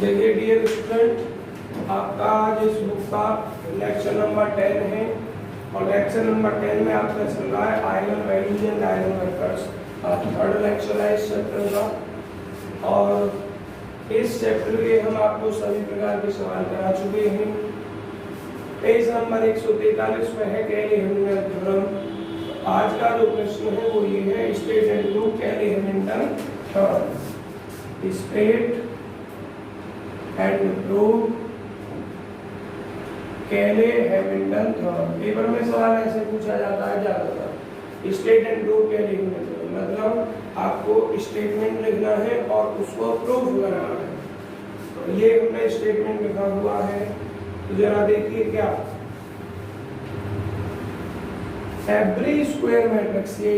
देखिए dear student, आपका आज इस बुक का लेक्चर नंबर 10 है और लेक्चर नंबर 10 में आपका चल रहा है iron values and iron vectors. आज थर्ड लेक्चर है इस चैप्टर का और इस चैप्टर के हम आपको सभी प्रकार के सवाल करा चुके हैं। पेज नंबर 143 में है कैली-हैमिल्टन थ्योरम। आज का जो प्रश्न है वो ये है, state and prove Cayley Hamilton theorem. State and prove Cayley Hamilton theorem. Paper में सवाल ऐसे पूछा जाता है ज्यादातर, state and prove Cayley Hamilton theorem, मतलब आपको स्टेटमेंट लिखना है और उसको प्रूफ कराना है। तो ये हमने स्टेटमेंट लिखा हुआ है, तो जरा देखिए क्या एवरी स्क्वायर मैट्रिक्स, ये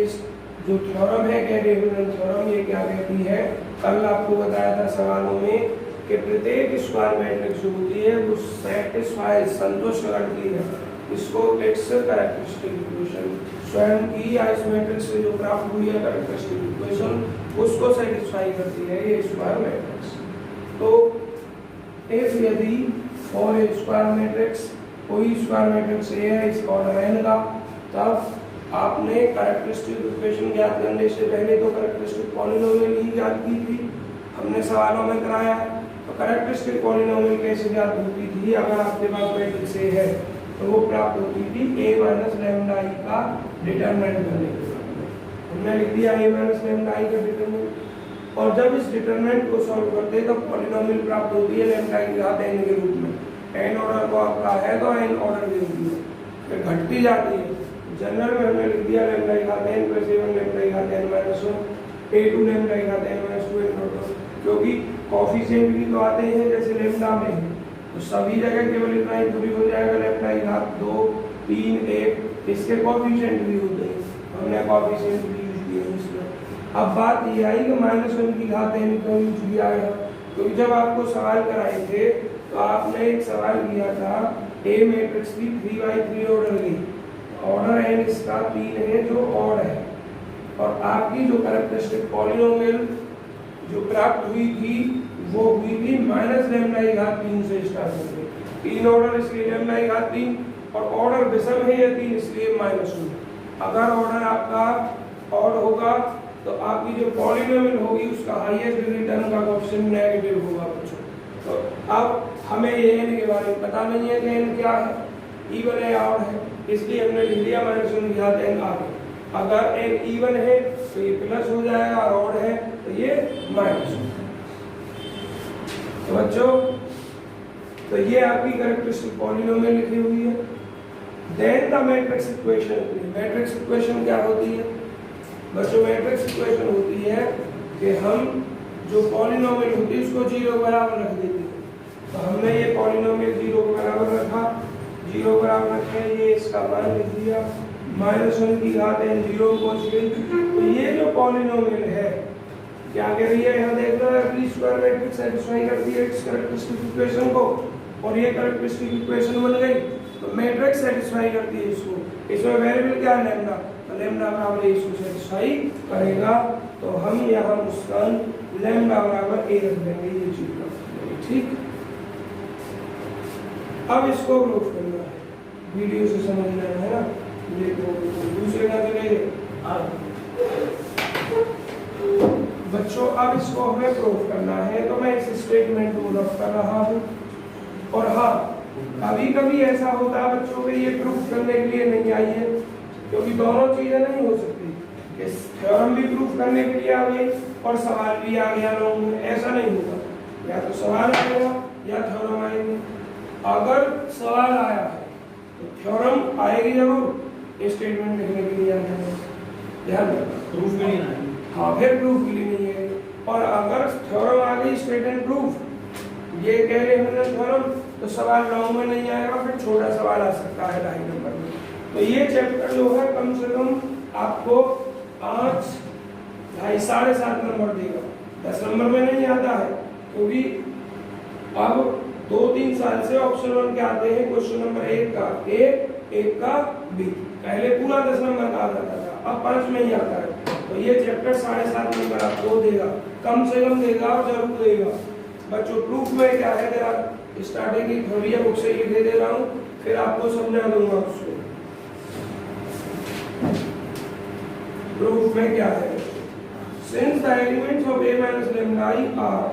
जो थ्योरम है कैले-हैमिल्टन थ्योरम, ये क्या कहती है, कल आपको बताया था सवालों में कि प्रत्येक स्क्वायर मैट्रिक्स जो होती है वो सैटिस्फाई संतुष्ट करती है इसको इट्स कैरेक्टरिस्टिक इक्वेशन, स्वयं की या इस मैट्रिक्स से जो प्राप्त हुई है कैरेक्टरिस्टिक इक्वेशन उसको सेटिस्फाई करती है ये स्क्वायर मैट्रिक्स। तो इफ यदि फॉर ए स्क्वायर मैट्रिक्स, कोई स्क्वायर मैट्रिक्स ए है इस ऑर्डर n का, तब आपने कैरेक्टरिस्टिक इक्वेशन ज्ञात करने से पहले तो कैरेक्टरिस्टिक पॉलिनोमियल ही ज्ञात की थी, हमने सवालों में कराया। तो कैरेक्टरिस्टिक पॉलिनोमियल कैसे ज्ञात होती थी, अगर आपके पास मैट्रिक्स ए है तो वो प्राप्त होती थी a माइनस लैम्डा i का डिटरमिनेंट करने के बाद। हमने लिख दिया a माइनस लैम्डा i का डिटरमिनेंट, और जब इस डिटरमिनेंट को सॉल्व करते हैं तो पॉलिनोमियल प्राप्त होती है लैम्डा i की घात n के रूप में। n ऑर्डर को आपका है तो n ऑर्डर के रूप में फिर घटती जाती है। जनरल में हमने लिख दिया लैम्डा i घात n plus a1 lambda i घात n minus 1 a2 lambda i घात n माइनस 2 n नॉट, क्योंकि कोएफिशिएंट भी तो आते हैं जैसे लैम्डा में है, तो सभी जगह केवल इतना ही दूरी हो जाएगा, लैम्डा i घात 2 3 1 इसके कोएफिशिएंट भी होते हैं, हमने कोएफिशिएंट भी यूज किए हैं इसमें। अब बात ये आई कि -1 की घात n क्यों यूज किया है, क्योंकि जब आपको सवाल कराए थे तो आपने एक सवाल किया था a मैट्रिक्स की 3/3 ऑर्डर की, ऑर्डर n इसका 3 है जो ऑड है, और आपकी जो कैरेक्टरिस्टिक पॉलिनोमियल जो प्राप्त हुई थी वो हुई थी माइनस लैम्डा i घात 3 से स्टार्ट होकर, 3 ऑर्डर इसलिए लैम्डा i घात 3, और ऑर्डर विषम है ये 3 इसलिए -1। अगर ऑर्डर आपका ऑड होगा तो आपकी जो पॉलिनोमियल होगी उसका हाईएस्ट डिग्री टर्म का कोएफिशिएंट नेगेटिव होगा बच्चों। तो अब हमें ये n के बारे में पता नहीं है कि n क्या है, इवन है ऑड है, इसलिए हमने लिख दिया -1 की घात n आगे। अगर n इवन है तो ये प्लस हो जाएगा और ऑड है तो ये माइनस। तो बच्चों, तो ये आपकी कैरेक्टरिस्टिक पॉलिनोमियल लिखी हुई है। Then the matrix equation, matrix equation क्या होती है बच्चों, मैट्रिक्स इक्वेशन होती है कि हम जो पॉलिनोमियल होती है उसको 0 बराबर रख देते हैं। तो हमने ये पॉलिनोमियल 0 के बराबर रखा, 0 बराबर रखे, ये इसका मान लिख दिया, -1 की घात n 0 पहुंच गई। तो ये जो पॉलिनोमियल है क्या कह रही है, यहाँ देख लो, एवरी स्क्वायर मैट्रिक्स सेटिस्फाई करती है इट्स कैरेक्टरिस्टिक इक्वेशन को, और ये कैरेक्टरिस्टिक इक्वेशन बन गई। तो मैट्रिक्स सेटिस्फाई करती है इसको, इसमें वेरिएबल क्या है लैम्डा, तो लैम्डा बराबर इसको सेटिस्फाई करेगा, तो हम यहाँ मुस्कान लैम्डा बराबर a रख देंगे, ये चीज ठीक। अब इसको प्रूफ करना है, वीडियो से समझना है ना, देखो दूसरे ना चले बच्चों। अब इसको हमें प्रूफ करना है, तो मैं इस स्टेटमेंट को रख कर रहा हूँ। और हाँ, कभी कभी ऐसा होता है बच्चों के ये प्रूफ करने के लिए नहीं आई है, क्योंकि दोनों चीजें नहीं हो सकती कि थ्योरम भी प्रूफ करने के लिए आ गई और सवाल भी आ गया लोगों में, ऐसा नहीं होगा। या तो सवाल आएगा या थ्योरम आएंगे। अगर सवाल आया है तो थ्योरम आएगी जरूर, स्टेटमेंट लिखने के लिए आना है, ध्यान रखना, प्रूफ के लिए नहीं, हाँ फिर प्रूफ के लिए नहीं है। और अगर थ्योरम आ गई स्टेट एंड प्रूफ, ये कैले-हैमिल्टन थ्योरम, तो सवाल लॉन्ग में नहीं आएगा, फिर छोटा सवाल आ सकता है 2.5 नंबर में। तो ये चैप्टर जो है कम से कम आपको 5, 2.5, 7.5 नंबर देगा, 10 नंबर में नहीं आता है, क्योंकि अब 2-3 साल से ऑप्शन 1 के आते हैं, क्वेश्चन नंबर 1 का A, 1 का B, पहले पूरा 10 नंबर का आता था, अब 5 में ही आता है। तो ये चैप्टर 7.5 नंबर आपको देगा, कम से कम देगा और जरूर देगा। बच्चों प्रूफ में क्या है, जरा स्टार्टिंग की थ्योरी बुक से लिख दे रहा हूँ, फिर आपको समझा दूंगा उसको। प्रूफ में क्या है, since the elements of a minus lambda I are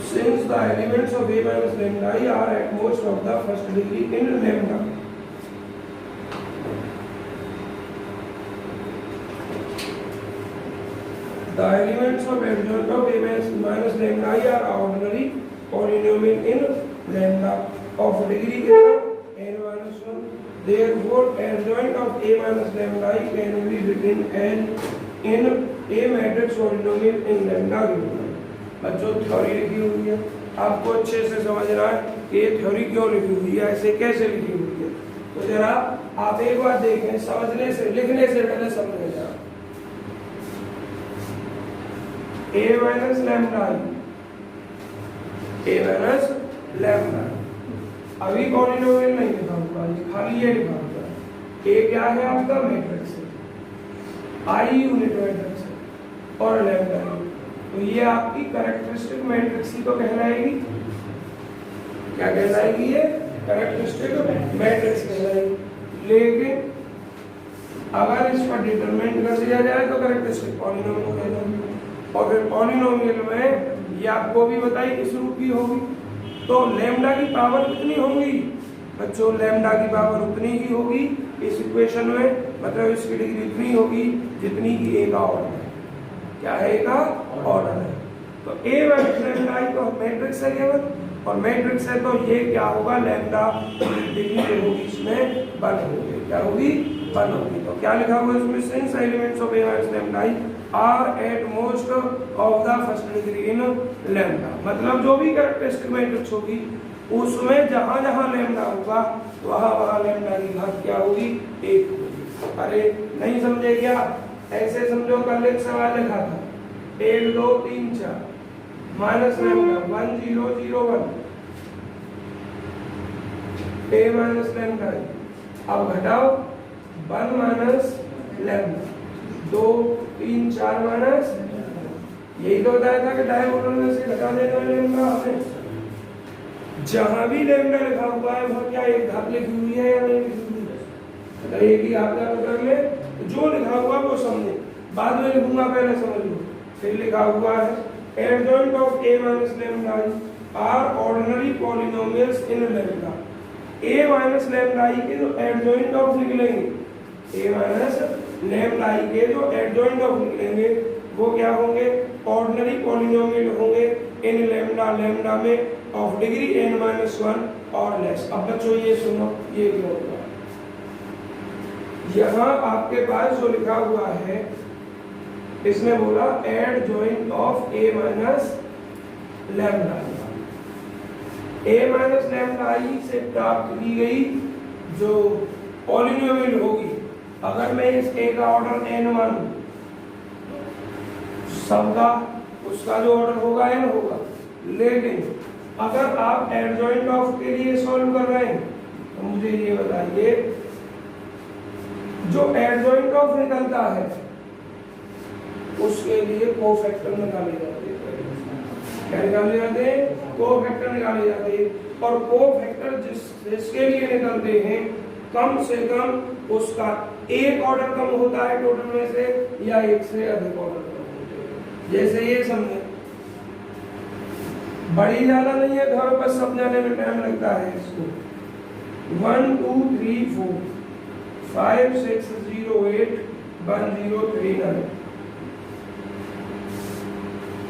since the elements of a minus lambda I are at most of the first degree in lambda, the elements of adjoint of a minus lambda I are ordinary polynomial in lambda of degree n minus 1. Therefore, adjoint of a minus lambda I can be written as in a matrix polynomial in lambda given. बच्चों theory लिखी हुई है, आपको अच्छे से समझना है कि ये थ्योरी क्यों लिखी हुई है, ऐसे कैसे लिखी हुई है। तो जरा आप एक बार देखें, समझने से लिखने से पहले समझे जरा। a minus lambda a minus lambda, अभी पॉलिनोमियल नहीं लिखा हुआ, खाली ये लिखा हुआ है। a क्या है आपका मैट्रिक्स है, i यूनिट मैट्रिक्स है और लैम्डा है, तो ये आपकी कैरेक्टरिस्टिक मैट्रिक्स ही तो कहलाएगी। क्या कहलाएगी ये? कैरेक्टरिस्टिक मैट्रिक्स कहलाएगी। लेकिन अगर इसका डिटरमिनेंट कर दिया जाए तो कैरेक्टरिस्टिक पॉलिनोमियल हो जाएगा, और फिर पॉलिनोमियल में ये आपको भी बताइए किस रूप की होगी। तो लैम्डा की पावर कितनी होगी बच्चों? लैम्डा की पावर उतनी ही होगी इस इक्वेशन में, मतलब इसकी डिग्री इतनी होगी जितनी की ए का ऑर्डर है। क्या है? का ऑर्डर है। तो ए माइनस लैम्डा आई तो मैट्रिक्स है केवल, और मैट्रिक्स है तो ये क्या होगा, लैम्डा डिग्री जो होगी इसमें वन होगी। क्या होगी? वन होगी। तो क्या लिखा हुआ है इसमें? Since elements of A minus lambda I R at most of the first degree in lambda, मतलब जो भी कैरेक्टरिस्टिक मैट्रिक्स होगी उसमें जहां जहां लैम्डा होगा वहां लैम्डा की घात क्या होगी? एक होगी। अरे नहीं समझे क्या? ऐसे समझो, कल एक सवाल लिखा था 1 2 3 4 minus lambda 1 0 0 1 a minus lambda. अब घटाओ 1 माइनस लैम्डा 2 3 4 माइनस, यही तो बताया था कि डायगोनल में से घटा देना लैम्डा हमें। जहां भी लैम्डा लिखा हुआ है वहां क्या एक घात लिखी हुई है या नहीं लिखी हुई है? बताइए कि आपका मतलब में जो लिखा हुआ वो समझे, बाद में लिखूंगा पहले समझ लो। फिर लिखा हुआ है adjoint of a minus lambda are ordinary polynomials in lambda. a minus lambda के जो एडजॉइंट ऑफ निकलेंगे, a माइनस लैम्डा के जो एडजॉइंट ऑफ निकलेंगे वो क्या होंगे? ऑर्डिनरी पॉलिनोमियल होंगे इन लैम्डा, लैम्डा में ऑफ डिग्री n माइनस 1 और लेस। अब बच्चों ये सुनो, ये क्यों होगा? यहाँ आपके पास जो लिखा हुआ है इसने बोला adjoint of a minus lambda. a minus lambda से प्राप्त की गई जो पॉलिनोमियल होगी, अगर मैं इस a का ऑर्डर n मानूं, सबका उसका जो ऑर्डर होगा n होगा। लेकिन अगर आप एडजॉइंट ऑफ के लिए सॉल्व कर रहे हैं तो मुझे ये बताइए, जो एडजॉइंट ऑफ निकलता है उसके लिए कोफैक्टर निकाले जाते हैं। क्या निकाले जाते हैं? कोफैक्टर निकाले जाते हैं। और कोफैक्टर जिसके लिए निकलते हैं कम से कम उसका एक ऑर्डर कम होता है टोटल में से, या एक से अधिक ऑर्डर कम होते हैं। जैसे ये समझे, बड़ी ज्यादा नहीं है, घर बस समझाने में टाइम लगता है इसको। 1 2 3 4 5 6 0 8 1 0 3 9,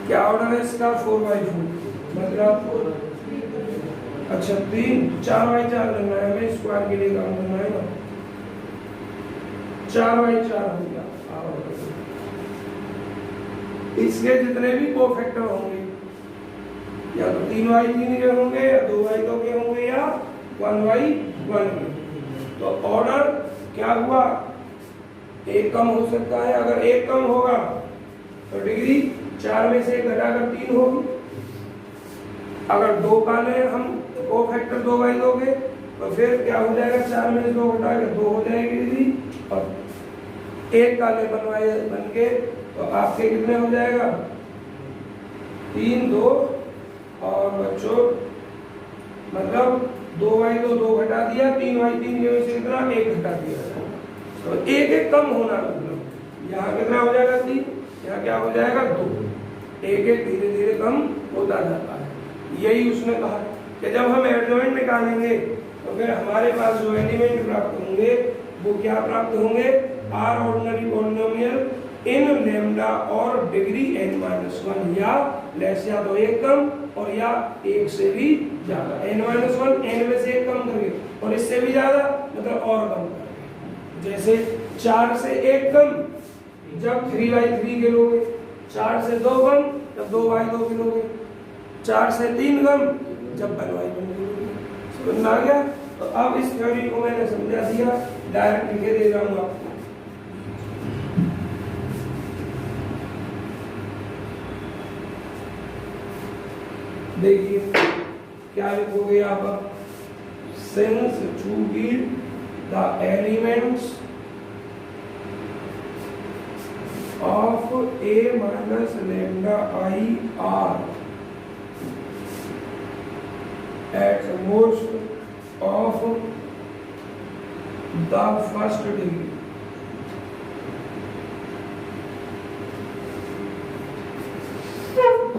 क्या ऑर्डर है इसका? 4/4, मतलब अच्छा 4/4 करना है हमें, स्क्वायर के लिए काम करना है ना। 4/4 हो गया। इसके जितने भी कोफैक्टर होंगे या तो 3/3 के होंगे या 2/2 के होंगे या 1/1 के। तो ऑर्डर क्या हुआ? एक कम हो सकता है। अगर एक कम होगा तो डिग्री 4 में से घटाकर 3 होगी। अगर 2 का लें हम कोफैक्टर 2/2 के, तो फिर क्या हो जाएगा? 4 में से 2 घटाकर 2 हो जाएगी डिग्री, और एक का लेबल वाइज बन के तो आपके कितने हो जाएगा 3 2 और बच्चों मतलब 2/2 2 घटा दिया 3/3 के में से कितना 1 घटा दिया तो एक एक कम होना मतलब यहाँ कितना हो जाएगा 3 यहाँ क्या हो जाएगा 2 एक एक धीरे धीरे कम होता जाता है। यही उसने कहा कि जब हम एडजॉइंट निकालेंगे तो फिर हमारे पास जो एलिमेंट प्राप्त होंगे वो क्या प्राप्त होंगे are ordinary polynomial in lambda और डिग्री n-1 या लेस या तो एक कम और या एक से भी ज्यादा n-1 n में से एक कम करके और इससे भी ज्यादा मतलब और कम करके जैसे 4 से 1 कम जब 3/3 के लोगे 4 से 2 कम जब 2/2 के लोगे 4 से 3 कम जब 1/1 के लोगे समझ में आ गया। तो अब इस थ्योरी को मैंने समझा दिया डायरेक्ट लिख दे रहा हूँ आपको देखिए क्या लिखोगे आप since to be the elements of a minus lambda I are at most of the first degree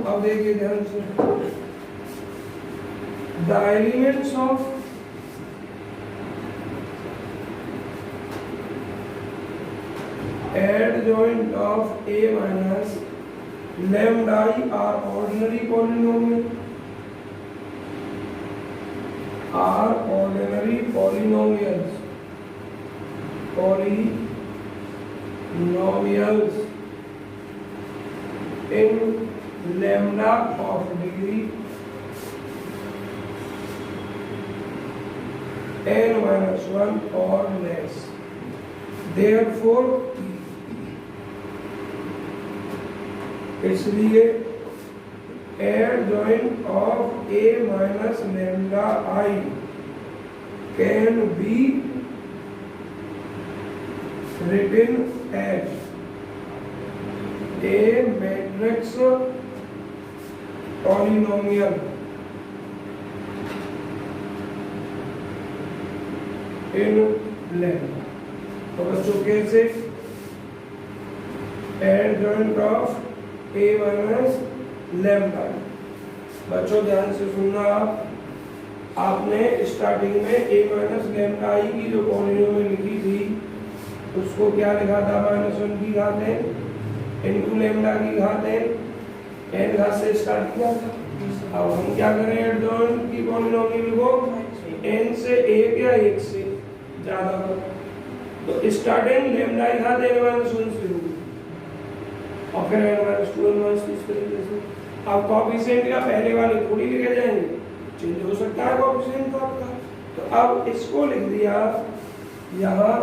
अब देखिए ध्यान से the elements of adjoint of a minus lambda I are ordinary polynomial are ordinary polynomials in lambda of degree n-1 or less therefore इसलिए adjoint of a minus lambda I can be written as a matrix polynomial in lambda। तो बच्चों कैसे adjoint of a minus lambda बच्चों ध्यान से सुनना आपने starting में a minus lambda I की जो पॉलिनोमियल लिखी थी उसको क्या लिखा था -1 की घात n इनटू लैम्डा की घात n घात से स्टार्ट किया था। अब हम क्या करें एडजॉइंट की पॉलिनोमियल को n से 1 या 1 से ज्यादा तो स्टार्टिंग लैम्डा की घात n-1 से होगी और फिर n-2 n-1 इस तरीके से। अब कोएफिशिएंट का पहले वाले थोड़ी लिखे जाएंगे चेंज हो सकता है कोएफिशिएंट तो आपका। तो अब इसको लिख दिया यहाँ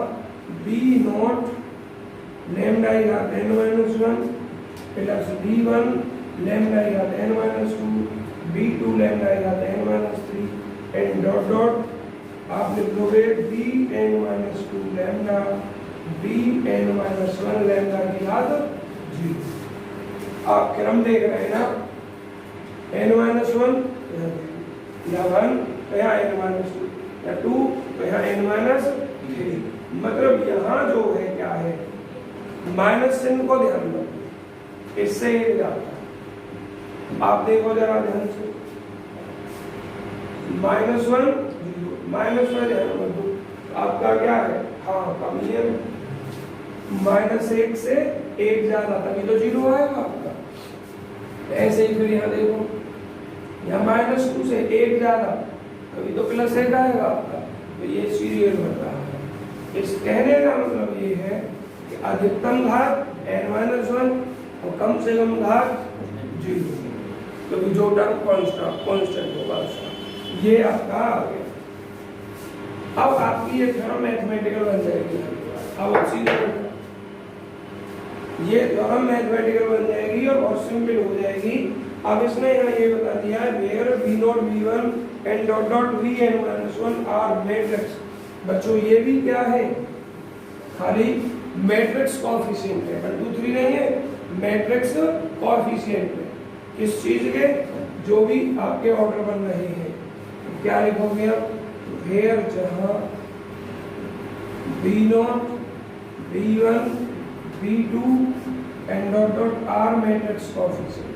b0 लैम्डा की घात n-1 प्लस b1 लैम्डा की घात n-2 b2 लैम्डा की घात n-3 एंड डॉट डॉट आप लिख लोगे bn-2 लैम्डा bn-1 लैम्डा की घात 0। आप क्रम देख रहे हैं ना n-1 या 1 तो यहाँ n-2 या 2 तो यहाँ n-3 मतलब यहाँ जो है क्या है माइनस चिन्ह को ध्यान दो इससे ये जाता है। आप देखो जरा ध्यान से -1 ध्यान दो आपका क्या है हाँ कम ये -1 से 1 ज्यादा तभी तो 0 आएगा आपका। ऐसे ही फिर यहाँ देखो यहाँ -2 से 1 ज्यादा कभी तो +1 आएगा आपका। तो ये सीरियल बन रहा है। इस कहने का मतलब ये है कि अधिकतम घात n-1 और कम से कम घात 0 क्योंकि जो टर्म कांस्टेंट होगा उसका ये आपका आ गया। अब आपकी ये थ्योरम मैथमेटिकल बन जाएगी। अब सीधे ये थ्योरम मैथमेटिकल बन जाएगी और बहुत सिंपल हो जाएगी। अब इसने यहाँ ये बता दिया है where v0 v1 and dot dot vn-1 are matrix. बच्चों ये भी क्या है खाली मैट्रिक्स कोएफिशिएंट है, 1 2 3 नहीं है, मैट्रिक्स कोएफिशिएंट है किस चीज के, जो भी आपके ऑर्डर बन रहे हैं। क्या लिखोगे आप, वेयर जहां B0 B1 B2 and dot dot R matrix coefficient.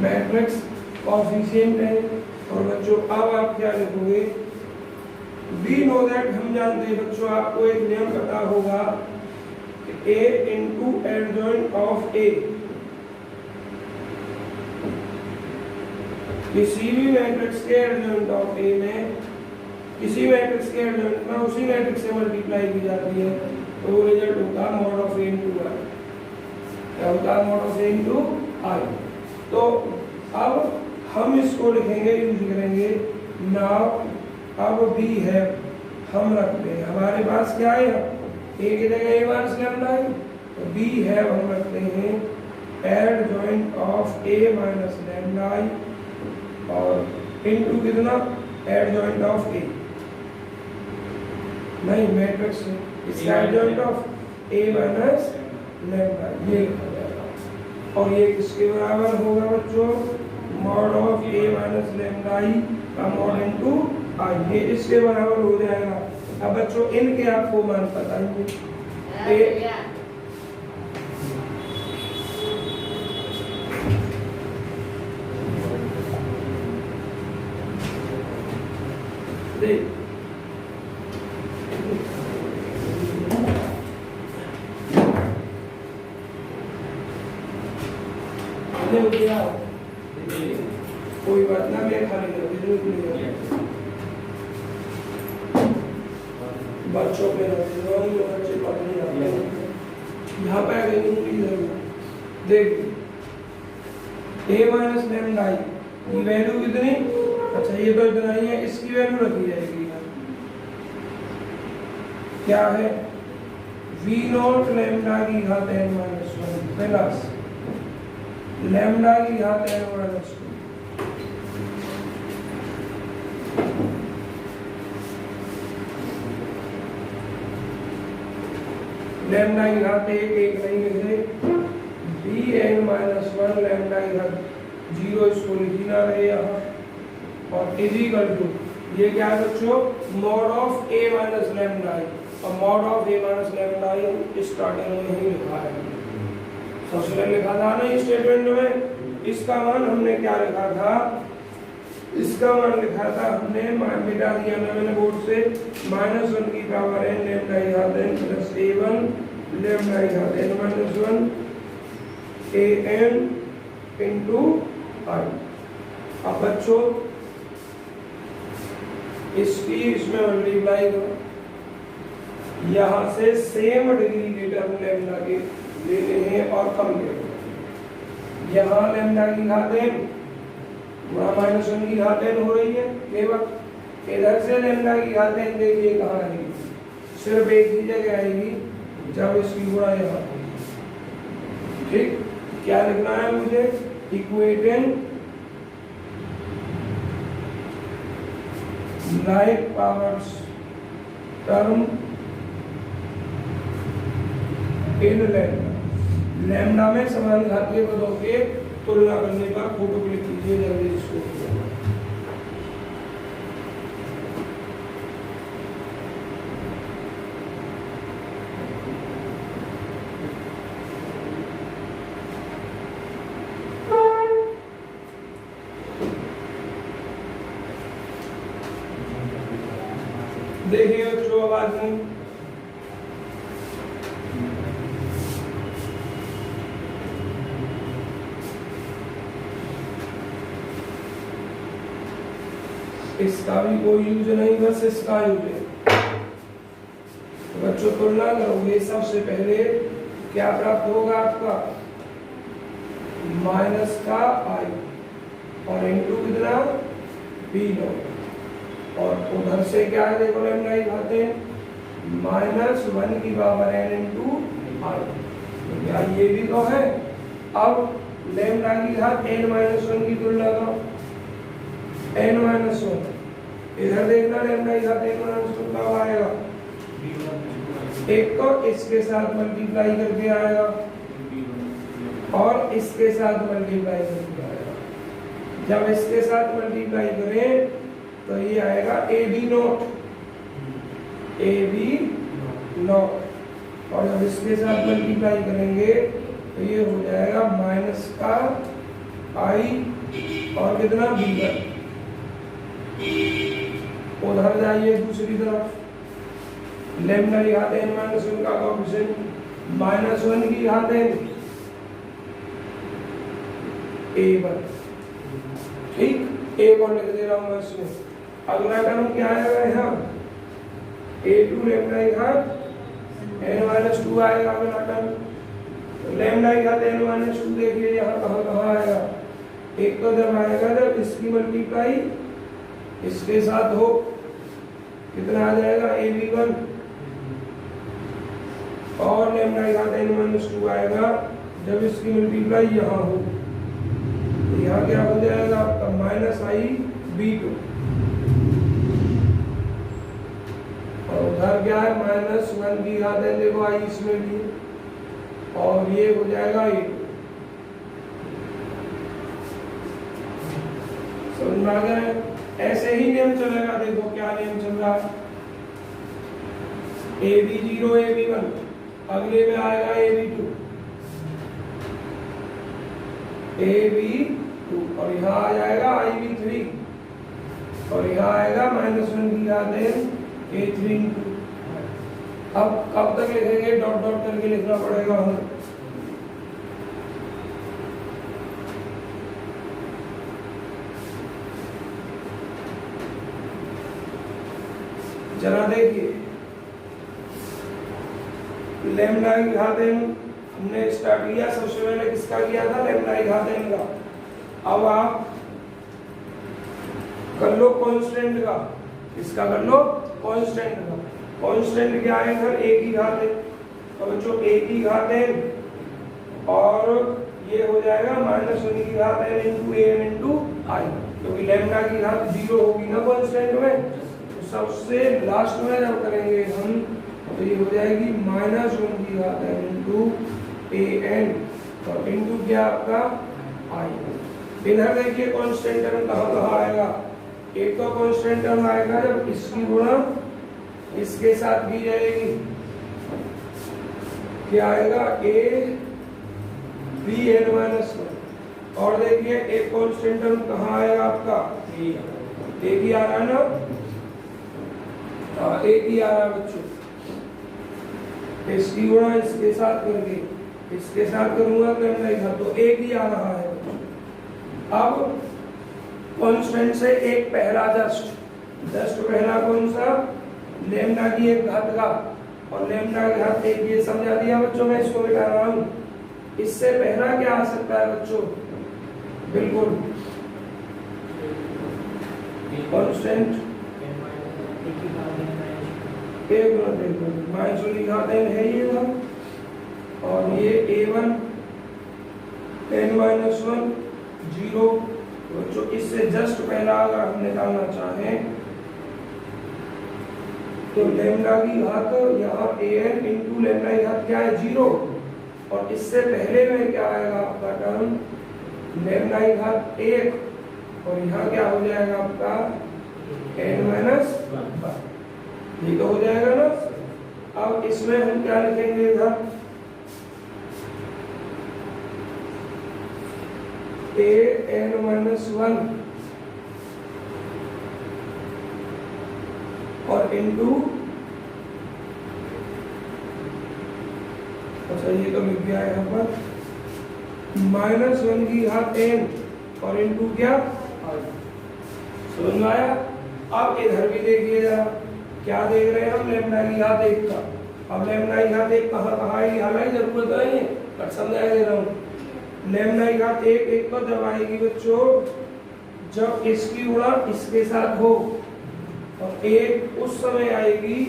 Matrix coefficient है। और बच्चों अब आप क्या लिखोगे, वी नो दैट, हम जानते हैं बच्चों, आपको एक नियम पता होगा कि A into adjoint of A, किसी भी मैट्रिक्स के एडजॉइंट ऑफ A में, किसी मैट्रिक्स के एडजॉइंट में उसी मैट्रिक्स से मल्टीप्लाई की जाती है, तो वो रिजल्ट होगा mod of A into I। क्या होता है, mod of A into I। तो अब हम इसको लिखेंगे, यूज करेंगे नाउ। अब बी है, हम रखते हैं, हमारे पास क्या है, ए की जगह ए माइनस लैम्डा है, तो बी है हम रखते हैं adjoint of A minus lambda I, और इनटू कितना, एडजॉइंट ऑफ ए, नहीं मैट्रिक्स है, इसका adjoint of A minus lambda, ये लिखा जाएगा। और ये किसके बराबर होगा बच्चों, mod of A minus lambda I का मॉड इनटू आई, ये इसके बराबर हो जाएगा। अब बच्चों इनके आपको मान बताएंगे, कोई बात ना, मैं खाली बच्चों पे बच्चे पढ़ नहीं आते, यहाँ पे देख ए माइनस लैम्डा आई की वैल्यू कितनी, अच्छा ये तो इतना ही है, इसकी वैल्यू रखी जाएगी, क्या है, वी नॉट लैम्डा की घात n माइनस 1 प्लस लैम्डा की घात n माइनस 2, लैम्डा की घात एक एक नहीं लिखे, बी एन माइनस 1 लैम्डा की घात 0, इसको लिखना रहे यहाँ, और इज इक्वल टू, ये क्या है बच्चों, mod of A minus lambda I, और mod of A minus lambda I starting में ही लिखा है, सबसे पहले लिखा था ना इस स्टेटमेंट में, इसका मान हमने क्या लिखा था, इसका मान लिखा था हमने, मिटा दिया ना मैंने बोर्ड से, -1 की पावर n लैम्डा की घात n प्लस a1 लैम्डा की घात n minus 1 an into i। अब बच्चों इसकी इसमें मल्टीप्लाई करो, यहाँ से सेम डिग्री के टर्म लैम्डा के लेने हैं और कम लेने, यहाँ लैम्डा की घात n -1 की घात n हो रही है केवल, इधर से लैम्डा की घात n देखिए कहाँ आएगी, सिर्फ एक ही जगह आएगी जब इसकी गुणा यहाँ होगी। ठीक, क्या लिखना है मुझे, equating like powers term in lambda, lambda में समान घात के पदों के तुलना करने पर फोटो क्लिक कीजिए जल्दी इसको। देखिए बच्चों आवाज में, इसका भी कोई यूज नहीं, बस इसका यूज है। तो बच्चों तुलना करोगे, सबसे पहले क्या प्राप्त होगा आपका, माइनस का आई और इनटू कितना, बी नो, और उधर से क्या है देखो लैम्डा की घाते -1 की पावर n इनटू आई, तो क्या ये भी तो है। अब लैम्डा की घात n-1 की तुलना करो, n-1 इधर देखना लैम्डा की घात n माइनस 2 कब आएगा, एक तो इसके साथ मल्टीप्लाई करके आएगा और इसके साथ मल्टीप्लाई करके आएगा। जब इसके साथ मल्टीप्लाई करें तो ये आएगा A B naught, A B naught, और जब इसके साथ मल्टीप्लाई करेंगे तो ये हो जाएगा माइनस का आई और कितना b1। उधर जाइए दूसरी तरफ, लैम्डा की घात n माइनस 1 का कोएफिशिएंट -1 की घात n a1, ठीक, a1 लिख दे रहा हूं मैं इसमें। अगला टर्म क्या आएगा यहाँ, a2 लैम्डा की घात n माइनस 2 आएगा अगला टर्म। तो लैम्डा की घात n माइनस 2 देखिए यहाँ कहाँ आएगा, एक तो जब आएगा जब इसकी मल्टीप्लाई इसके साथ हो, कितना आ जाएगा ab1, और लैम्डा की घात n माइनस 2 आएगा जब इसकी मल्टीप्लाई यहाँ हो, तो यहाँ क्या हो जाएगा आपका माइनस आई b2, और उधर क्या है -1 की घात n, देखो आई इसमें भी, और ये हो जाएगा a2। समझ में आ गया? ऐसे ही नियम चलेगा, देखो क्या नियम चल रहा है, ab0 ab1, अगले में आएगा ab2 ab2, और यहाँ आ जाएगा ib3, और यहाँ आएगा -1 की घात n a3। अब कब तक लिखेंगे, डॉट डॉट करके लिखना पड़ेगा हमें। जरा देखिए, लैम्डा की घात n हमने स्टार्ट किया, सबसे पहले किसका किया था, लैम्डा की घात n का। अब आप कर लो कांस्टेंट का, इसका कर लो कांस्टेंट का। कांस्टेंट क्या है सर, a की घात n, तो बच्चों a की घात n और ये हो जाएगा -1 की घात n into a n into I, क्योंकि लैम्डा की घात 0 होगी ना कांस्टेंट में, तो सबसे लास्ट में जब करेंगे हम तो ये हो जाएगी -1 की घात n इंटू a n और इंटू क्या आपका आई। इधर देखिए कांस्टेंट टर्म कहाँ आएगा, एक तो कांस्टेंट टर्म आएगा जब इसकी गुणा इसके साथ की जाएगी, क्या आएगा a b n माइनस 1, और देखिए एक कांस्टेंट टर्म कहाँ आएगा आपका, एक ही आ रहा है ना, एक ही आ रहा है बच्चों, इसकी गुणा इसके साथ करके इसके साथ करूंगा लैम्डा की घात, तो एक ही आ रहा है। अब कांस्टेंट से एक पहला जस्ट पहला कौन सा, लैम्डा की एक घात का, और लैम्डा की घात एक, ये समझा दिया बच्चों, मैं इसको मिटा रहा हूं। इससे पहला क्या आ सकता है बच्चों, बिल्कुल कांस्टेंट एक -1 की घात n है ये था, और ये a1 n माइनस 1 0, बच्चों इससे जस्ट पहला अगर हम निकालना चाहें तो लैम्डा की घात यहाँ an इंटू लैम्डा की घात क्या है 0, और इससे पहले में क्या आएगा आपका टर्म लैम्डा की घात 1, और यहाँ क्या हो जाएगा आपका n माइनस 1, ये तो हो जाएगा ना। अब इसमें हम क्या लिखेंगे इधर, a n माइनस 1 और इंटू, अच्छा ये तो लिख गया है यहाँ पर, -1 की घात n और इंटू क्या, समझ में आया। अब इधर भी देखिए जरा, क्या देख रहे हैं हम, लैम्डा की घात 1 का। अब लैम्डा की घात 1 कहाँ आएगी, हालांकि जरूरत नहीं है पर समझा दे रहा हूँ। लैम्डा की घात 1 तो जब आएगी बच्चों, जब इसकी गुणा इसके साथ हो, और 1 उस समय आएगी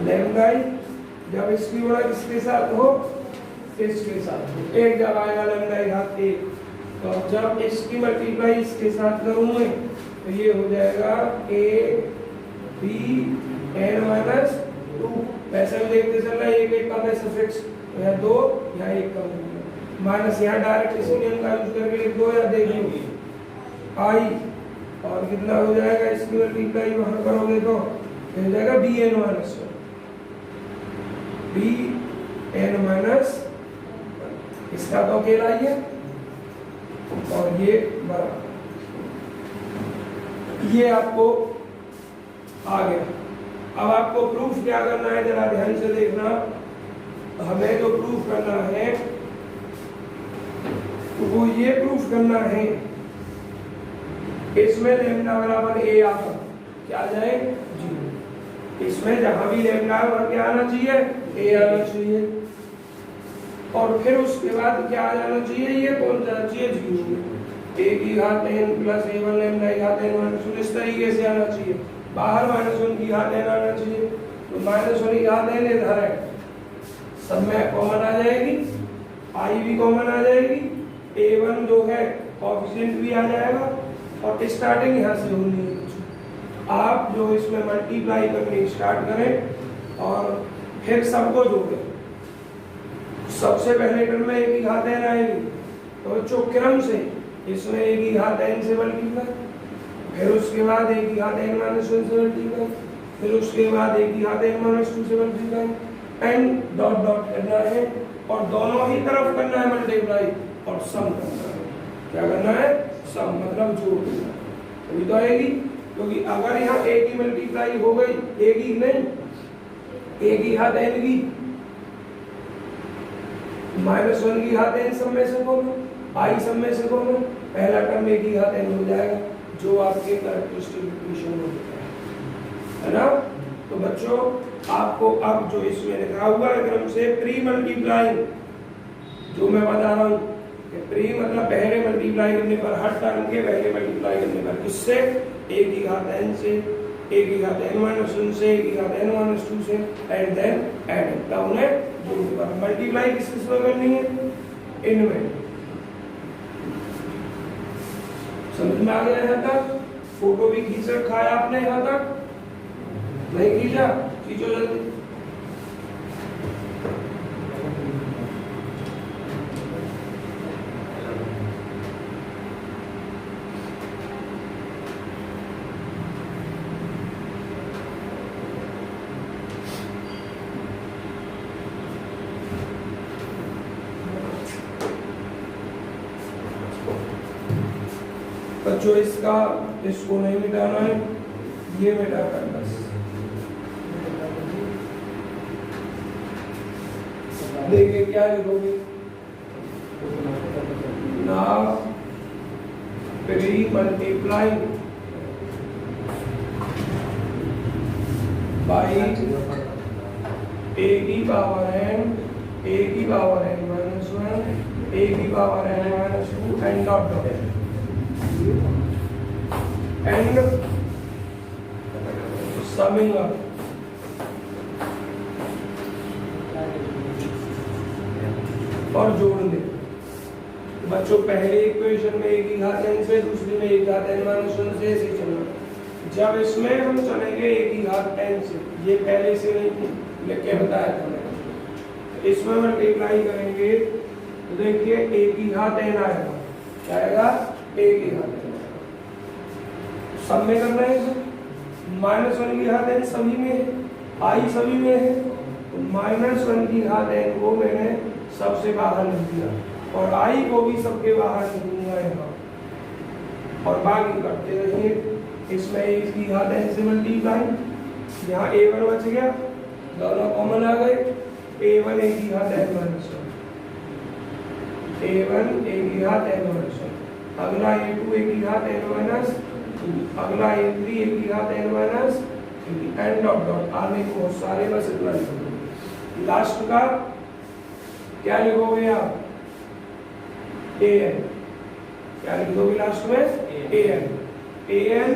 लैम्डा जब इसकी गुणा किसके साथ हो, इसके साथ। 1 जब आएगा लैम्डा की घात 1, तो अब जब इसकी मल्टीप्लाई इसके साथ करूंगे तो ये हो जाएगा ए बी एन माइनस 2। वैसे भी देखते चल रहा है एक एक कम है सफिक्स, तो यहाँ 2 यहाँ 1 कम है, माइनस यहाँ डायरेक्ट इसी नियम का यूज करके लिख दो या देख लो आई, और कितना हो जाएगा इसकी मल्टीप्लाई वहां करोगे तो हो जाएगा B N minus B N minus, इसका तो अकेला ही है और ये बराबर, ये आपको आ गया। अब आपको प्रूफ क्या करना है जरा ध्यान से देखना। हमें जो प्रूफ करना है वो ये प्रूफ करना है इसमें लैम्डा बराबर ए आता क्या आ जाए 0। इसमें जहां भी लैम्डा है वहां क्या आना चाहिए ए आना चाहिए, और फिर उसके बाद क्या आ जाना चाहिए ये कौन जाना चाहिए 0। ए की घात n प्लस a1 लैम्डा की घात n माइनस 1 इस तरीके से आना चाहिए, बाहर -1 की घात n आना चाहिए, तो -1 की घात n इधर है, सब में कॉमन आ जाएगी, i भी कॉमन आ जाएगी, a1 जो है कोएफिशिएंट भी आ जाएगा, और स्टार्टिंग यहाँ से होनी है। आप जो इसमें मल्टीप्लाई करनी स्टार्ट करें और फिर सबको जोड़ें। सबसे पहले टर्म में एक ही घात n आएगी, तो जो क्रम से इसमें एक ही घात n से मल्टीप्लाई, फिर उसके बाद एक ही घात n माइनस 1 से मल्टीप्लाई, फिर उसके बाद एक ही घात n माइनस 2 से मल्टीप्लाई, एंड डॉट डॉट करना है, और दोनों ही तरफ करना है मल्टीप्लाई, और सम करना है। क्या करना है सम, मतलब जोड़ देना, तभी तो आएगी। क्योंकि अगर यहाँ a की मल्टीप्लाई हो गई, a की नहीं, a की घात n की -1 की घात n सब में से कॉमन, i सब में से कॉमन, पहला टर्म a की घात n हो जाएगा, जो आपके कैरेक्टरिस्टिक इक्वेशन में होता है ना। तो बच्चों आपको अब जो इसमें लिखा हुआ है क्रम से प्री मल्टीप्लाई, जो मैं बता रहा हूँ प्री मतलब पहले मल्टीप्लाई करने पर, हर टर्म के पहले मल्टीप्लाई करने पर, किससे a की घात n से, a की घात n माइनस 1 से, a की घात n माइनस 2 से, एंड देन ऐड, तब उन्हें जोड़ने पर मल्टीप्लाई किस किस में करनी है इनमें। समझ में आ गया यहाँ तक? फोटो भी खींच रखा है आपने यहाँ तक? नहीं खींचा? खींचो जल्दी। बच्चों इसका इसको नहीं मिटाना है, ये मिटाना है बस। देखिए क्या लिखोगे, now pre multiply by a की पावर n, a की पावर n माइनस 1, a की power n minus 2, and dot dot and summing up. और जोड़ दे बच्चों, पहले इक्वेशन में एक ही घात n से, दूसरी में एक घात n माइनस 1 से, ऐसे चलना। जब इसमें हम चलेंगे एक ही घात n से, ये पहले से नहीं लिख के बताया था मैंने, इसमें मल्टीप्लाई करेंगे तो देखिए एक ही घात n आएगा, क्या आएगा एक ही घात n, सब में करना है इसे, -1 की घात n सभी में है, i सभी में है, तो -1 की घात n को मैंने सबसे बाहर लिख दिया, और i को भी सबके बाहर लिख दूंगा यहाँ, और बाकी करते रहिए। इसमें एक की घात n से मल्टीप्लाई, यहाँ a1 बच गया, दोनों कॉमन आ गए, a1 a की घात n माइनस 1, a1 a की घात n माइनस 1, अगला a2 a की घात n माइनस 2, अगला a3 a की घात n minus 3, and dot dot, आने को बहुत सारे, बस इतना लिखोगे। लास्ट का क्या लिखोगे आप an, क्या लिखोगे लास्ट में an, an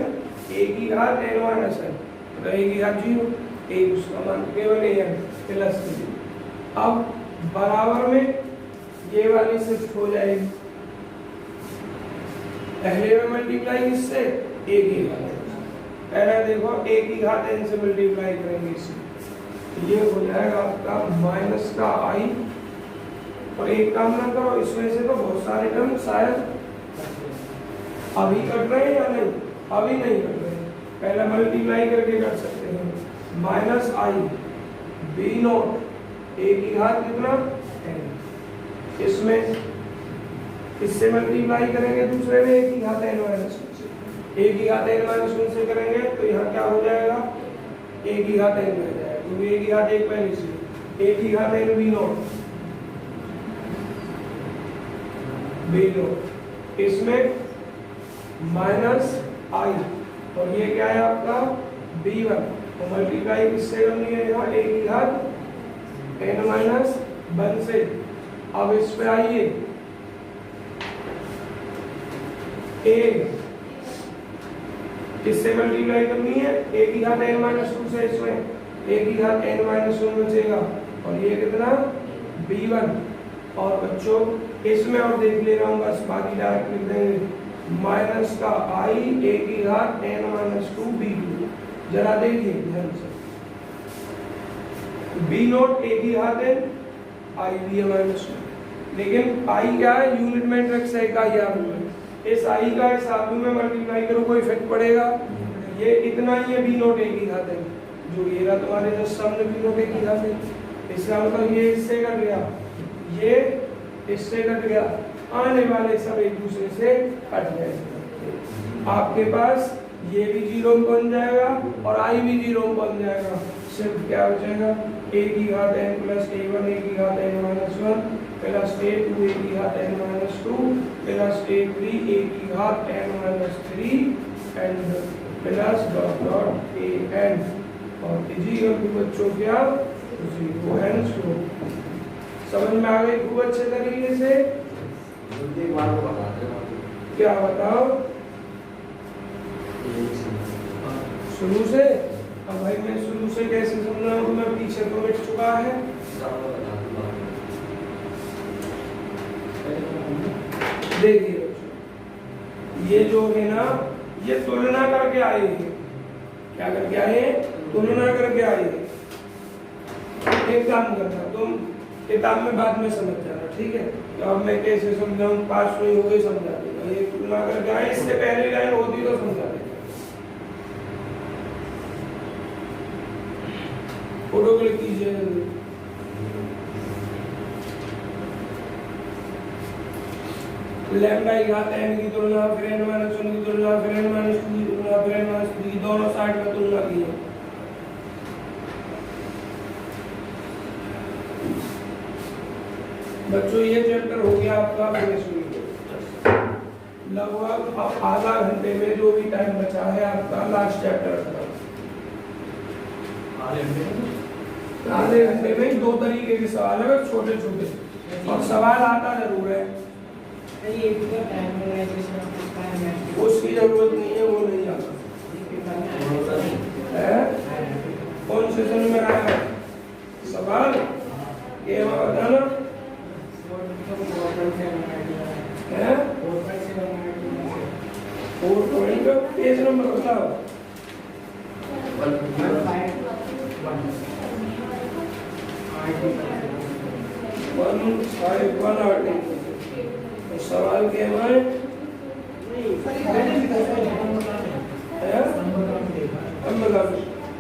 a की घात n माइनस n, तो a की घात 0, a उसका मान केवल an प्लस 3। अब बराबर में ये वाली शिफ्ट हो जाएगी, पहले में मल्टीप्लाई इससे ए की घात n, पहले देखो a की घात n से मल्टीप्लाई करेंगे इसे, ये हो जाएगा आपका माइनस का i, और एक काम ना करो, इसमें से तो बहुत सारे टर्म शायद अभी कट रहे हैं या नहीं, अभी नहीं कट रहे हैं, पहले मल्टीप्लाई करके कर सकते हैं। माइनस आई बी नोट ए की घात कितना n, इसमें इससे मल्टीप्लाई करेंगे दूसरे में ए की घात n माइनस वन से, ए की घात n माइनस वन से करेंगे तो यहाँ क्या हो जाएगा, ए की घात n रह जाएगा, क्योंकि ए की घात एक पहले से, ए की घात n B naught B naught, इसमें माइनस आई, और ये क्या है आपका b1, तो मल्टीप्लाई किससे करनी है यहाँ, a की घात n माइनस वन से। अब इस पे आइए, a किससे मल्टीप्लाई करनी है, a की घात n माइनस टू से, इसमें a की घात n माइनस वन बचेगा, और ये कितना b1, और बच्चों इसमें और देख ले रहा हूँ बस, बाकी डायरेक्ट लिख देंगे माइनस का i a की घात n माइनस टू b2, जरा देखिए ध्यान से, b नोट a की घात n i b minus two, लेकिन i क्या है, यूनिट मैट्रिक्स है का, इस i का इस आलू में मल्टीप्लाई करो, कोई इफेक्ट पड़ेगा, ये इतना ही है b नोट a की घात n, जो ये रहा तुम्हारे जो सामने b नोट a की घात n, इसका मतलब ये इससे कट गया, ये इससे कट गया, आने वाले सब एक दूसरे से हट जाएंगे, आपके पास ये भी जीरो बन जाएगा और आई भी जीरो बन जाएगा, सिर्फ क्या बचेगा, a की घात n प्लस a1 a की घात n minus one plus a2 a की घात n minus two plus a3 a की घात n minus three and plus dot dot an, और इजिकल टू बच्चों क्या, जीरो एंड जीरो। समझ में आ गई खूब अच्छे तरीके से, क्या बताओ शुरू से, अब भाई मैं शुरू से कैसे समझाऊं, मैं पीछे तो मिट चुका है, देखिए ये जो है ना, ये तुलना करके आए हैं, क्या करके आए हैं, तुलना करके आए हैं। एक काम करना, तुम किताब में बाद में समझ जाना, ठीक है, तो अब मैं कैसे समझाऊं, पास नहीं हो गई समझा देगा, ये तुलना करके आए, इससे पहले लाइन होती तो समझा देगा, फोटो क्लिक कीजिए, लैम्डा की घात n की तुलना, फिर n माइनस वन की तुलना, फिर n माइनस टू की तुलना, फिर n माइनस थ्री की, दोनों साइड में तुलना की है। बच्चों ये चैप्टर हो गया आपका फिनिश, लगभग आधा घंटे में जो भी टाइम बचा है आपका लास्ट चैप्टर खत्म, आधे घंटे में दो तरीके के सवाल है, छोटे छोटे, और सवाल आता जरूर है, उसकी जरूरत नहीं है, वो नहीं आता है। कौन सेशन में आया सवाल, ये बताना है, 4.7 पेज नंबर बताओ, 151 आर्टिकल, सवाल के हमारे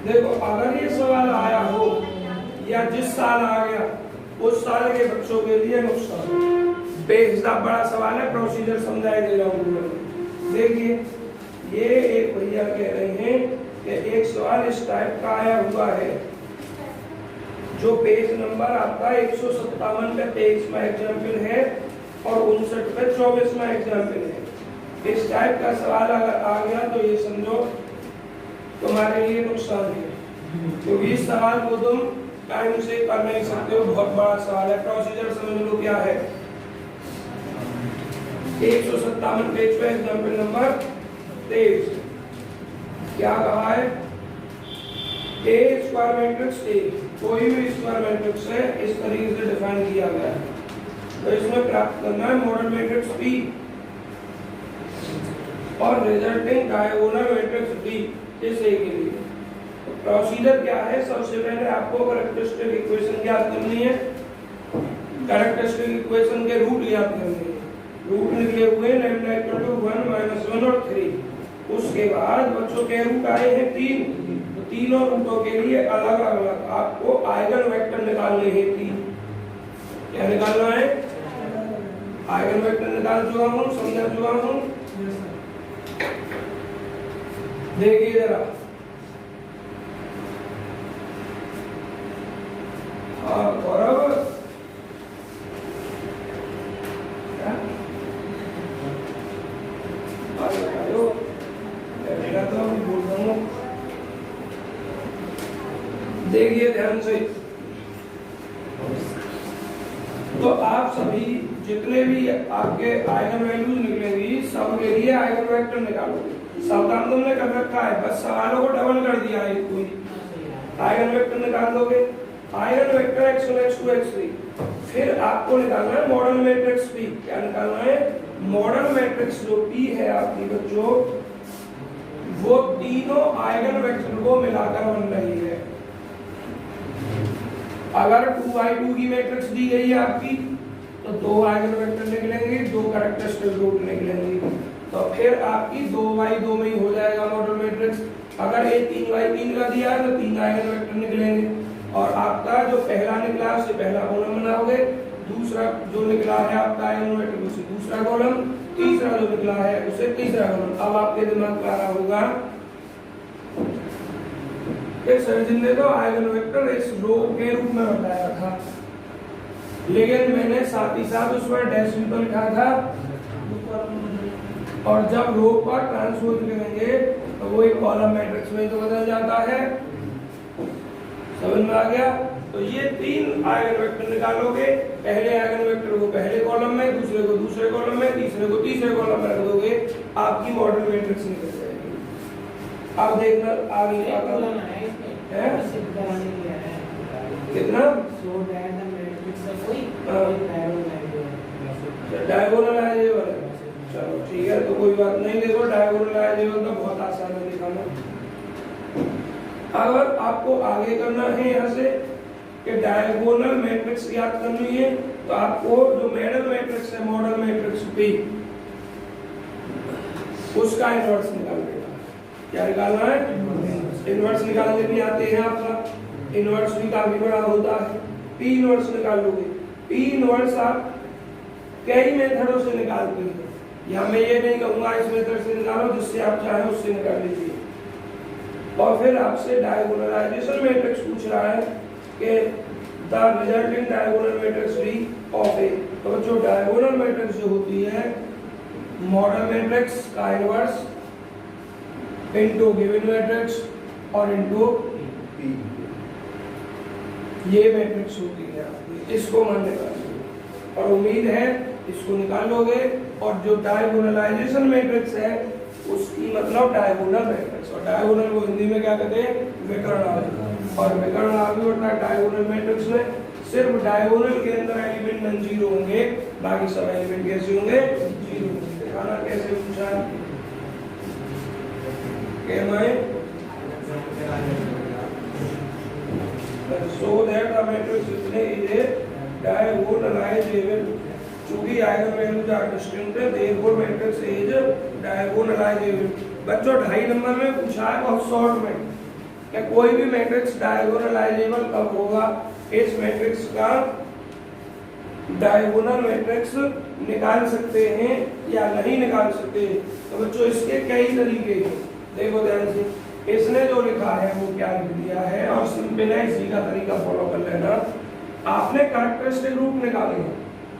देखो, अगर ये सवाल आया हो या जिस साल आ गया उस साल के बच्चों के लिए नुकसान, बेहिसाब बड़ा सवाल है, प्रोसीजर समझाई दे रहा हूँ। देखिए ये एक भैया कह रहे हैं कि एक सवाल इस टाइप का आया हुआ है, जो पेज नंबर आपका 157 पे 23वां एग्जाम्पल है और 59 पे 24वां एग्जाम्पल है। इस टाइप का सवाल अगर आ गया तो ये समझो तुम्हारे लिए नुकसान है, क्योंकि इस सवाल को तुम टाइम से कर नहीं सकते हो, बहुत बड़ा सवाल है। प्रोसीजर समझ लो क्या है। 157 पेज पे एग्जाम्पल नंबर 23 क्या कहा है, ए स्क्वायर मैट्रिक्स ए, कोई भी स्क्वायर मैट्रिक्स है इस तरीके से डिफाइन किया गया है, तो इसमें प्राप्त करना है मॉडल मैट्रिक्स पी। और रिजल्टिंग डायगोनल मैट्रिक्स बी इस ए के लिए। प्रोसीजर क्या है? सबसे पहले आपको कैरेक्टरिस्टिक इक्वेशन ज्ञात करनी है, कैरेक्टरिस्टिक इक्वेशन के रूट ज्ञात करने हैं। रूट निकले हुए लैम्डा इक्वल टू 1 -1 और 3। उसके बाद बच्चों के रूट आए हैं 3, तो तीनों रूटों के लिए अलग अलग आपको आइगन वेक्टर निकालने हैं 3। क्या निकालना है? आइगन वेक्टर निकाल चुका हूं, समझा चुका हूं। देखिए जरा, गौरव देखिए ध्यान से। तो आप सभी जितने भी आपके आइगन वैल्यूज निकलेंगी सब के लिए आइगन वेक्टर निकालोगे। सब काम तुमने कर रखा है, बस सवालों को डबल कर दिया है। कोई आइगन वेक्टर निकाल दोगे, eigen vector x1 x2 x3। फिर आपको निकालना है मॉडल मैट्रिक्स P। क्या निकालना है? मॉडल मैट्रिक्स जो P है आपकी बच्चों, वो तीनों आइगन वेक्टर को मिलाकर बन रही है। अगर 2x2 की मैट्रिक्स दी गई है आपकी, तो 2 आइगन वेक्टर निकलेंगे, 2 कैरेक्टरिस्टिक रूट निकलेंगे। तो फिर आपकी 2x2 में ही हो जाएगा मॉडल मैट्रिक्स। अगर ये 3x3 का दिया है तो 3 आइगन वेक्टर निकलेंगे, और आपका जो पहला निकला है उसे पहला कॉलम बनाओगे, दूसरा जो निकला है आपका आइगन वेक्टर उसे दूसरा कॉलम, तीसरा जो निकला है उसे तीसरा कॉलम। अब आपके दिमाग में आ रहा होगा कि सर जी ने तो आइगन वेक्टर इस रो के रूप में बताया था, लेकिन मैंने साथ ही साथ उस पर डैश भी तो लिखा था, और जब रो पर ट्रांसपोज करेंगे तो वो एक कॉलम मैट्रिक्स में तो बदल जाता है। समझ में आ गया? तो ये 3 आइगन वेक्टर निकालोगे, पहले आइगन वेक्टर को पहले कॉलम में, दूसरे को दूसरे कॉलम में, तीसरे को तीसरे कॉलम में रख दोगे, आपकी मॉडल मैट्रिक्स निकल जाएगी। अब देखना आगे क्या करना है, कितना डायगोनलाइजेबल है। चलो ठीक है, तो कोई बात नहीं। देखो डायगोनलाइजेबल तो बहुत आसान है दिखाना। अगर आपको आगे करना है यहाँ से कि डायगोनल मैट्रिक्स याद करनी है, तो आपको जो मॉडल मैट्रिक्स है, मॉडल मैट्रिक्स P, उसका इनवर्स निकालना। क्या निकालना है? इनवर्स निकालने भी आते हैं आपका, इनवर्स भी काफी बड़ा होता है। P इनवर्स निकालोगे, P इनवर्स आप कई मेथडों से निकालते हैं, या मैं ये नहीं कहूंगा इस मेथड से निकालो, जिससे आप चाहें उससे निकाल लीजिए। और फिर आपसे डायगोनलाइजेशन मैट्रिक्स पूछ रहा है कि the resulting diagonal matrix B of A। तो जो डायगोनल मैट्रिक्स जो होती है, मॉडल मैट्रिक्स का इनवर्स इनटू गिवन मैट्रिक्स और इनटू P, ये मैट्रिक्स होती है आपकी। इसको मान निकालिए, और उम्मीद है इसको निकाल लोगे। और जो डायगोनलाइजेशन मैट्रिक्स है उसकी मतलब डायगोनल मैट्रिक्स, और डायगोनल को हिंदी में क्या कहते हैं? विकर्ण। और विकर्ण आगे होता है डायगोनल मैट्रिक्स में सिर्फ डायगोनल के अंदर एलिमेंट नॉन जीरो होंगे, बाकी सब एलिमेंट कैसे होंगे? जीरो। दिखाना कैसे पूछा? so that the matrix is diagonalizable. चूंकि eigen values are distinct, therefore matrix is diagonalizable। बच्चों 2.5 नंबर में पूछा है बहुत शॉर्ट में कि कोई भी मैट्रिक्स डायगोनलाइजेबल कब होगा। इस मैट्रिक्स का डायगोनल मैट्रिक्स निकाल सकते हैं या नहीं निकाल सकते। तो बच्चों इसके कई तरीके हैं, देखो ध्यान से। इसने जो लिखा है वो क्या लिख दिया है, और सिंपल है, इसी का तरीका फॉलो कर लेना। आपने कैरेक्टरिस्टिक रूप निकाले हैं,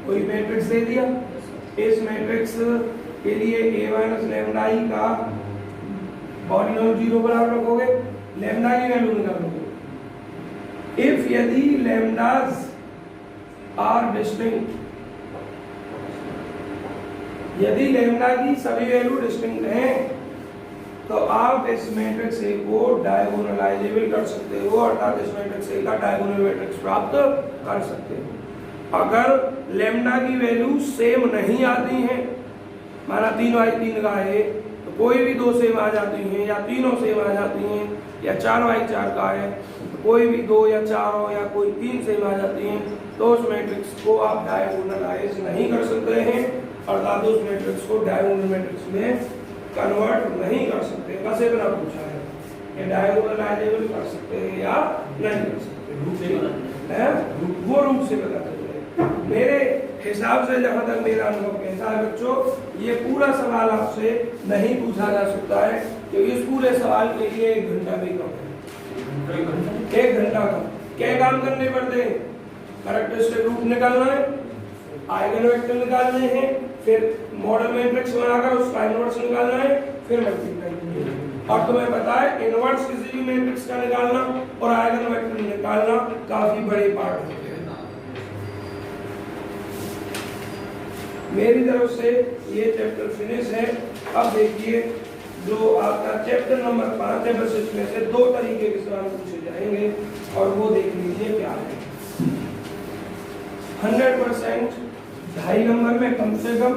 कोई मैट्रिक्स दे दिया, इस मैट्रिक्स के लिए a माइनस लैम्डा i का पॉलिनोमियल 0 बराबर रखोगे, लैम्डा की वैल्यू निकालोगे। इफ यदि लैम्डास आर डिस्टिंक्ट, यदि लैम्डा की सभी वैल्यू डिस्टिंक्ट हैं, तो आप इस मैट्रिक्स A को डायगोनलाइजेबल कर सकते हो, अर्थात इस मैट्रिक्स A का डायगोनल मैट्रिक्स प्राप्त कर सकते हो। अगर लैम्डा की वैल्यू सेम नहीं आती है, माना 3/3 का है तो कोई भी दो सेम आ जाती हैं या तीनों सेम आ जाती हैं या 4x4 का है तो कोई भी दो या चार हो या कोई तीन सेम आ जाती हैं तो उस मैट्रिक्स को आप डायगोनलाइज नहीं कर सकते हैं, अर्थात उस मैट्रिक्स को डायगोनल मैट्रिक्स में कन्वर्ट नहीं कर सकते। बस इतना पूछा है कि डायगोनलाइजेबल कर सकते हैं या नहीं कर सकते, वो रूप से पता चल जाए। मेरे हिसाब से जहाँ तक मेरा अनुभव कहता है बच्चों, ये पूरा सवाल आपसे नहीं पूछा जा सकता है क्योंकि इस पूरे सवाल के लिए 1 घंटा भी कम है। 1 घंटा कम क्या काम करने पड़ते हैं? कैरेक्टरिस्टिक रूप निकालना है, आइगन वेक्टर निकालने हैं, फिर मॉडल मैट्रिक्स बनाकर उसका इनवर्स निकालना है, फिर मल्टीप्लाई। और तुम्हें पता है इनवर्स किसी भी मैट्रिक्स का निकालना और आइगन वेक्टर निकालना काफी बड़े पार्ट होते हैं। मेरी तरफ से ये चैप्टर फिनिश है। अब देखिए जो आपका चैप्टर नंबर 5 है, बस इसमें से 2 तरीके के सवाल पूछे जाएंगे और वो देख लीजिए क्या है। 100% 2.5 नंबर में कम से कम,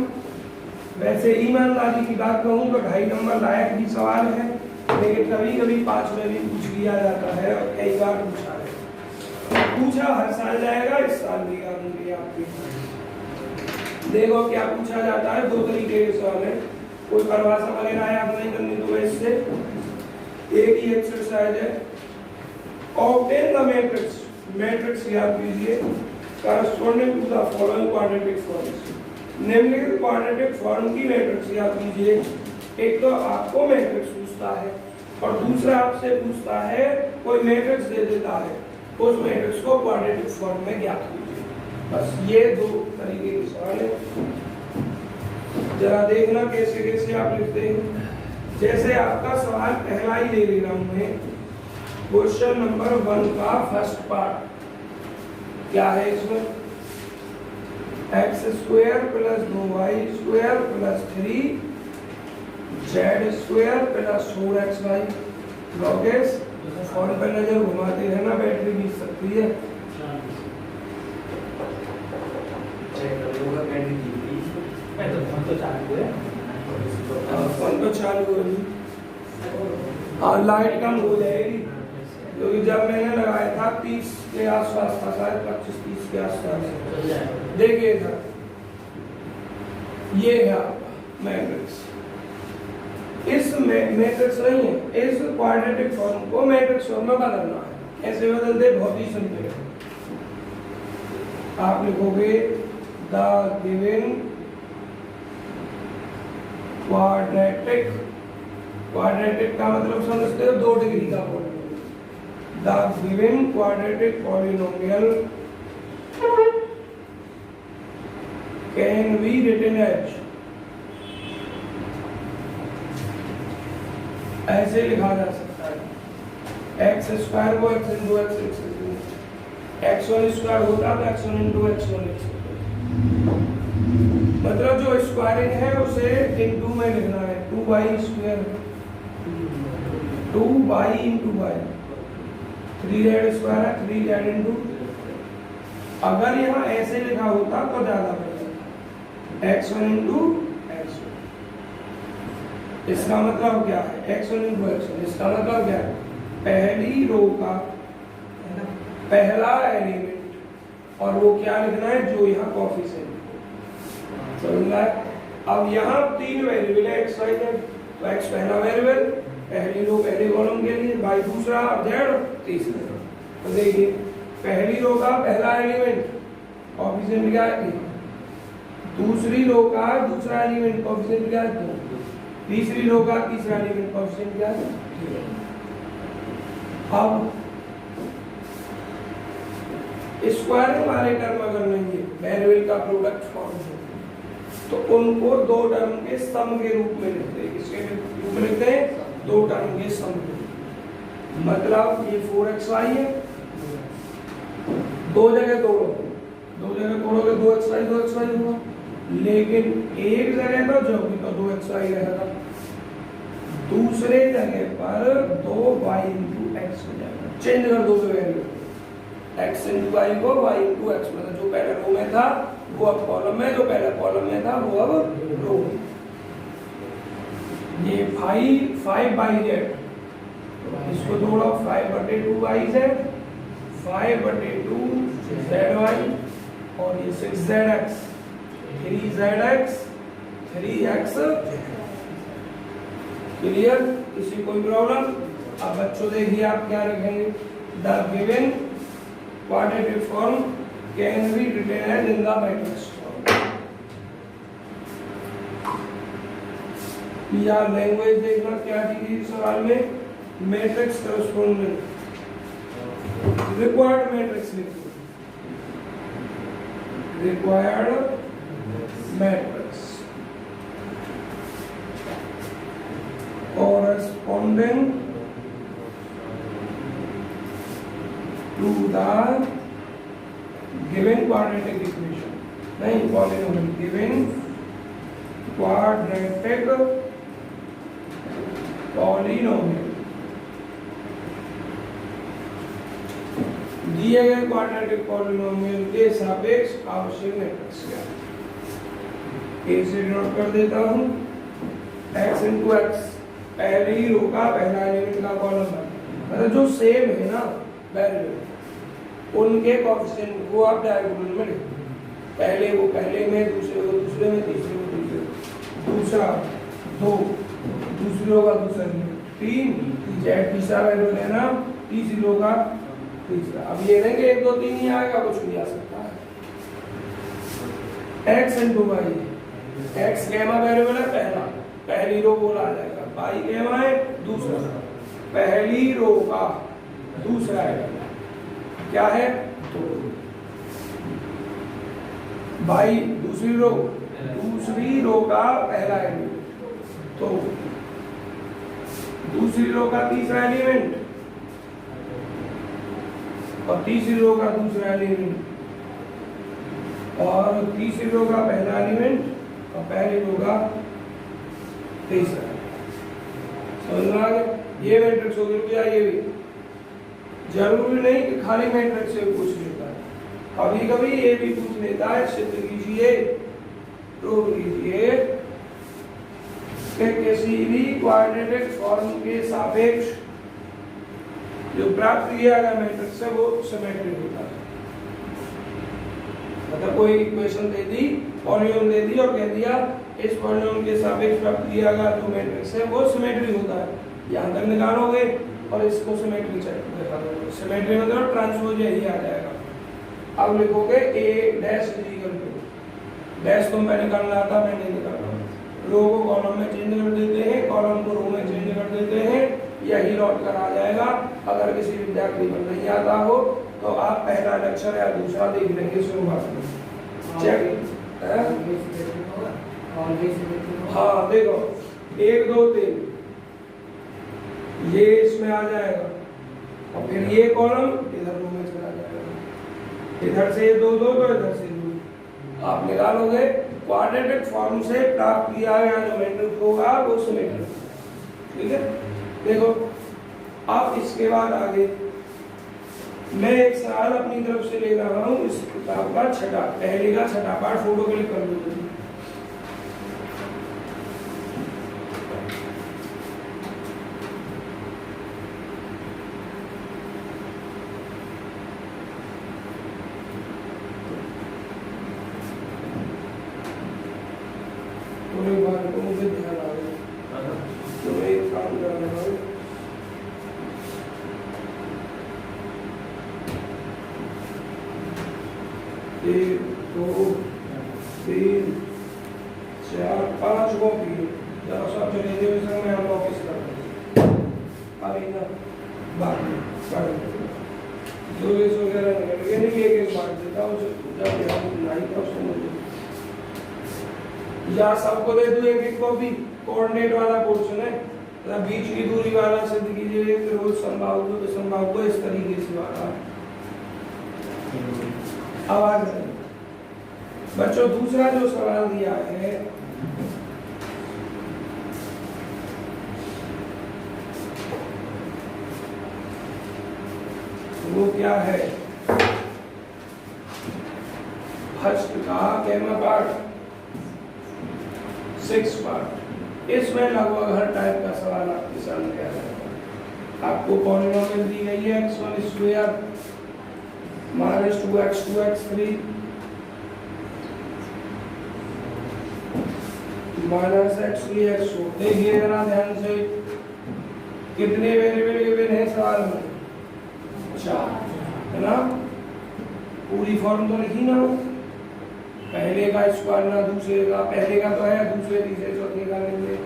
वैसे ईमानदारी की बात कहूँ तो 2.5 नंबर लायक भी सवाल है, लेकिन कभी कभी 5 में भी पूछ लिया जाता है और कई बार पूछा है। पूछा हर साल जाएगा, इस साल भी आऊंगी आपकी। देखो क्या पूछा जाता है, 2 तरीके के सवाल है। कोई परिभाषा वगैरह याद नहीं करनी तो इससे एक ही एक्सरसाइज है। ऑब्टेन द मैट्रिक्स, मैट्रिक्स याद कीजिए corresponding to the following quadratic forms. निम्नलिखित क्वाड्रेटिक फॉर्म की मैट्रिक्स याद कीजिए। एक तो आपको मैट्रिक्स पूछता है और दूसरा आपसे पूछता है कोई मैट्रिक्स दे देता है, उस मैट्रिक्स को क्वाड्रेटिक फॉर्म में ज्ञात कीजिए। बस ये 2 तरीके के सवाल है। जरा देखना कैसे कैसे आप लिखते हैं। जैसे आपका सवाल पहला ही ले रहा हूं मैं, क्वेश्चन नंबर 1 का फर्स्ट पार्ट क्या है इसमें? x² + 2y² + 3z² + 4xy। लॉगेस phone पर नजर घुमाते रहना, बैटरी बीत सकती है। फोन तो चालू है, हाँ लाइट कम हो जाएगी क्योंकि जब मैंने लगाया था 30 के आसपास था, शायद 25-30 के आसपास। देखिएगा ये है मैट्रिक्स, इस मैट्रिक्स नहीं है, इस क्वाड्रेटिक फॉर्म को मैट्रिक्स फॉर्म में बदलना है। ऐसे बदलते बहुत ही सिंपल है। आप लिखोगे द गिवन क्वाड्रेटिक, क्वाड्रेटिक का मतलब समझते हो 2 डिग्री का polynomial. The given quadratic polynomial can be written as, ऐसे लिखा जा सकता है x² को x × x, x1² होता तो x1 × x1 लिख सकते। मतलब जो स्क्वायरिंग है उसे इनटू में लिखना है, 2y², 2y × y, 3z² है, 3z × अगर यहाँ ऐसे लिखा होता तो ज्यादा बढ़िया, x1 × x1। इसका मतलब क्या है? x1 × x1, इसका मतलब क्या है? पहली रो का पहला एलिमेंट और वो क्या लिखना है जो यहाँ कोफिशिएंट समझना है। अब यहाँ 3 वेरिएबल है x y z, तो x पहला वेरिएबल, पहली रो पहले कॉलम के लिए, y दूसरा और z तीसरा। तो देखिए पहली रो का पहला एलिमेंट कोफिशिएंट क्या है? दूसरी रो का दूसरा एलिमेंट कोफिशिएंट क्या है? 2। तीसरी रो का तीसरा एलिमेंट कोफिशिएंट क्या है? 3। अब स्क्वायरिंग वाले टर्म अगर नहीं है, वेरिएबल का प्रोडक्ट फॉर्म है, तो उनको 2 टर्म के सम के रूप में लिखते हैं। किसके रूप में लिखते हैं? 2 टर्म के सम के। मतलब ये 4xy है, 2 जगह तोड़ोगे 2xy होगा, लेकिन एक जगह पर जो भी तो 2xy रहेगा, दूसरे जगह पर 2y × x हो जाएगा। चेंज कर दो वैल्यू, x × y को y × x, मतलब जो पहले रो में था वो अब कॉलम में, जो पहले कॉलम में था वो अब रो में। ये 5/z, इसको तोड़ो 5/2 5/2 zy और ये 6zx 3zx 3x। क्लियर? किसी कोई प्रॉब्लम? अब बच्चों देखिए आप क्या रखेंगे, the given quadratic form can be written as in the matrix form. या लैंग्वेज देखना क्या दी गई सवाल में, मैट्रिक्स करस्पोंडेंट रिक्वायर्ड मैट्रिक्स लिखो, required matrix corresponding to the given quadratic equation, नहीं polynomial, given quadratic polynomial, दिए गए क्वाड्रेटिक पॉलिनोमियल के सापेक्ष आवश्यक मैट्रिक्स क्या है। इसे नोट कर देता हूं, x into x पहली रो का पहला एलिमेंट का कॉलम है, मतलब जो सेम है ना वेरिएबल, उनके कोएफिशिएंट को आप डायगोनल में लिखो, पहले वो पहले में, दूसरे को दूसरे में, तीसरे को तीसरे, दूसरा 2, दूसरी रो का दूसरा 3, जेड तीसरा वेरिएबल है ना, तीसरी रो का तीसरा। अब ये नहीं कि 1 2 3 ही आएगा, कुछ भी आ सकता है। x into y, x gamma variable है पहला, पहली रो बोला आ जाएगा, y गैमा है दूसरा, पहली रो का दूसरा है क्या है, तो y दूसरी रो का पहला एलिमेंट, तो दूसरी रो का तीसरा एलिमेंट और तीसरी रो का दूसरा एलिमेंट, और तीसरी रो का पहला एलिमेंट और पहली रो का तीसरा। समझ में आ गया? ये मैट्रिक्स हो गया। ये भी जरूरी नहीं कि खाली मैट्रिक्स से पूछ लेता है, कभी कभी ये भी पूछ लेता है। सिद्ध कीजिए, प्रूव कीजिए कि किसी भी क्वाड्रेटिक फॉर्म के सापेक्ष जो प्राप्त किया गया मैट्रिक्स है वो सिमेट्रिक होता है। मतलब कोई इक्वेशन दे दी, पॉलीनोमियल दे दी और कह दिया इस पॉलीनोमियल के सापेक्ष प्राप्त किया गया जो मैट्रिक्स है वो सिमेट्रिक होता है, यहाँ तक निकालोगे और इसको सिमेट्री दिखा दोगे। सिमेट्री मतलब ट्रांसपोज यही आ जाएगा। अब लिखोगे ए डैश इक्वल टू डैश, तो मैं निकालना आता, मैं नहीं निकाल रहा हूँ। रो को कॉलम में चेंज कर देते हैं, कॉलम को रो में चेंज कर देते हैं, यही लौट कर आ जाएगा। अगर किसी विद्यार्थी को नहीं आता हो तो आप पहला लेक्चर या दूसरा देख लेंगे शुरुआत में। चेक हाँ देखो 1 2 3 ये इसमें आ जाएगा और फिर ये कॉलम इधर रो में चला जाएगा, इधर से 2 2 तो इधर से 2। आप निकालोगे क्वाड्रेटिक फॉर्म से प्राप्त किया गया जो मैट्रिक्स होगा वो सिमेट्रिक। ठीक है, देखो अब इसके बाद आगे मैं एक सवाल अपनी तरफ से ले रहा हूँ। इस किताब का पहले का छठा पार्ट फोटो क्लिक कर दो। पूरे बार को मुझे ध्यान आ गया, तो मैं एक काम कर रहा हूँ। एक 2 3 4 5 कॉपी जरा सब चलेंगे में हम ऑफिस करते हैं। अभी ना बाकी जो इस वगैरह नहीं एक बात देता हूँ जब नहीं तो समझ या सबको दे दूं एक कॉपी। कोऑर्डिनेट वाला पोर्शन है, मतलब बीच की दूरी वाला सिद्ध कीजिए, फिर वो संभाव को इस तरीके से वाला आवाज है। बच्चों दूसरा जो सवाल दिया है वो क्या है, फर्स्ट का कैमा पार्ट 6 पार्ट इसमें लगभग हर टाइप का सवाल आपके सामने आ जाएगा। आपको पॉलिनोमियल दी गई है x1 square minus 2x2 x3 minus x3 x4। देखिए जरा ध्यान से, कितने वेरिएबल गिवन है सवाल में? 4, है ना। पूरी फॉर्म तो लिखी ना, पहले का स्क्वायर ना दूसरे का, पहले का तो है, दूसरे तीसरे चौथे का नहीं है।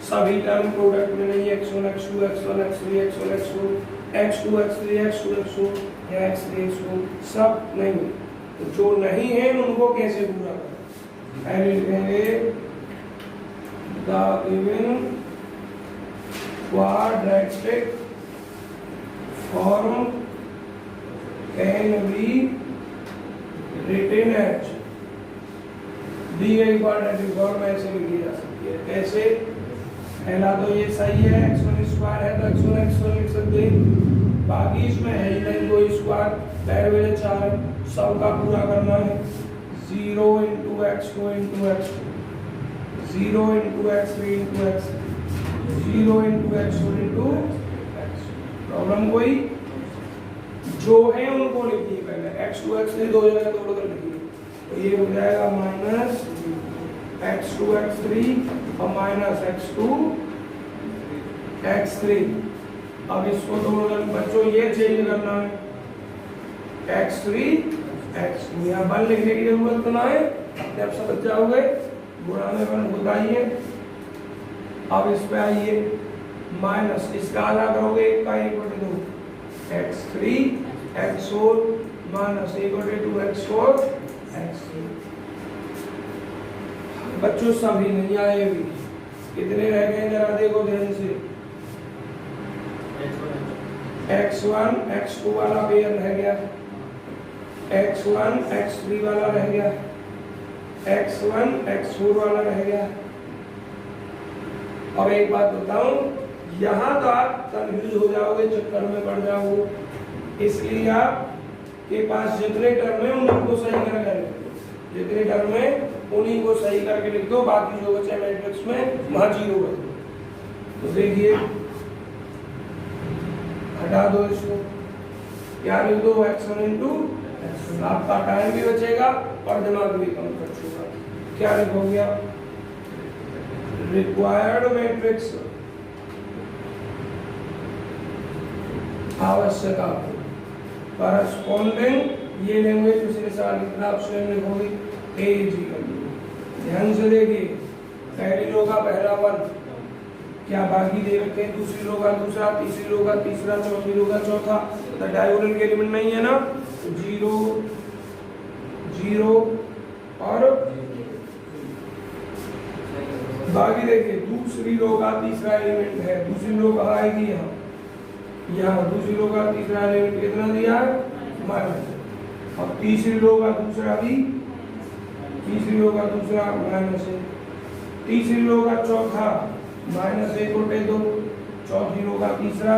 सभी टर्म प्रोडक्ट में नहीं, x1 x2 x1 x3 x1 x2 x2 x3 x2 x4 या x3 x4 सब नहीं। तो जो नहीं है उनको कैसे पूरा करें? पहले लिखेंगे the given quadratic form can be written as, दी गई क्वाड्रेटिक फॉर्म ऐसे लिखी जा सकती है। कैसे? पहला तो ये सही है, x1 स्क्वायर है तो x1 x1 लिख सकते हैं। बाकी इसमें है ही नहीं कोई स्क्वायर, पहले 4 सबका पूरा करना है। 0 × x2 × x2 0 × x3 × x3 0 × x4 × x। Problem कोई? जो है उनको लिखिए पहले, x2 x3 दो जगह तोड़कर लिखिए। तो ये हो जाएगा माइनस x2 x3 और माइनस x2 x3। अब इसको तोड़कर बच्चों ये चेंज करना है, x3 x2। यहाँ 1 लिखने की जरूरत ना है, अपने आप समझ जाओगे, गुणा में 1 होता ही है। अब इस पे आइए, माइनस इसका आधा करोगे 1 का 1/2 x3 x4 minus 1/2 x4 x3। बच्चों सभी नहीं आए अभी, कितने रह गए जरा देखो ध्यान से। x1 x2 वाला पेयर रह गया, x1 x3 वाला रह गया, x1 x4 वाला रह गया। और एक बात बताऊं, यहाँ तो आप कंफ्यूज हो जाओगे, चक्कर में पड़ जाओगे। इसलिए आपके पास जितने टर्म है उनको सही करके लिख दो, जितने टर्म है उन्हीं को सही करके लिख दो, बाकी जो बचे मैट्रिक्स में वहां 0 कर दो। तो देखिए हटा दो इसको, क्या लिख दो? x1 × आपका टाइम भी बचेगा और दिमाग भी कम खर्च होगा। क्या लिखोगे आप? रिक्वायर्ड मैट्रिक्स आवश्यक करस्पॉन्डिंग, ये लैंग्वेज पिछले साल की आप स्वयं लिखोगे ए जी। ध्यान से देखिए, पहली रो का पहला 1 क्या बाकी दे रखे हैं, दूसरी रो का दूसरा, तीसरी रो का तीसरा, चौथी रो का चौथा। तो डायगोनल के एलिमेंट नहीं है ना, तो 0 0 और बाकी देखिए दूसरी रो का तीसरा एलिमेंट है, दूसरी रो कहाँ आएगी? यहाँ यहाँ दूसरी रो का तीसरा एलिमेंट कितना दिया है? माइनस। अब तीसरी रो का दूसरा भी, तीसरी रो का दूसरा माइनस है, तीसरी रो का चौथा -1/2, चौथी रो का तीसरा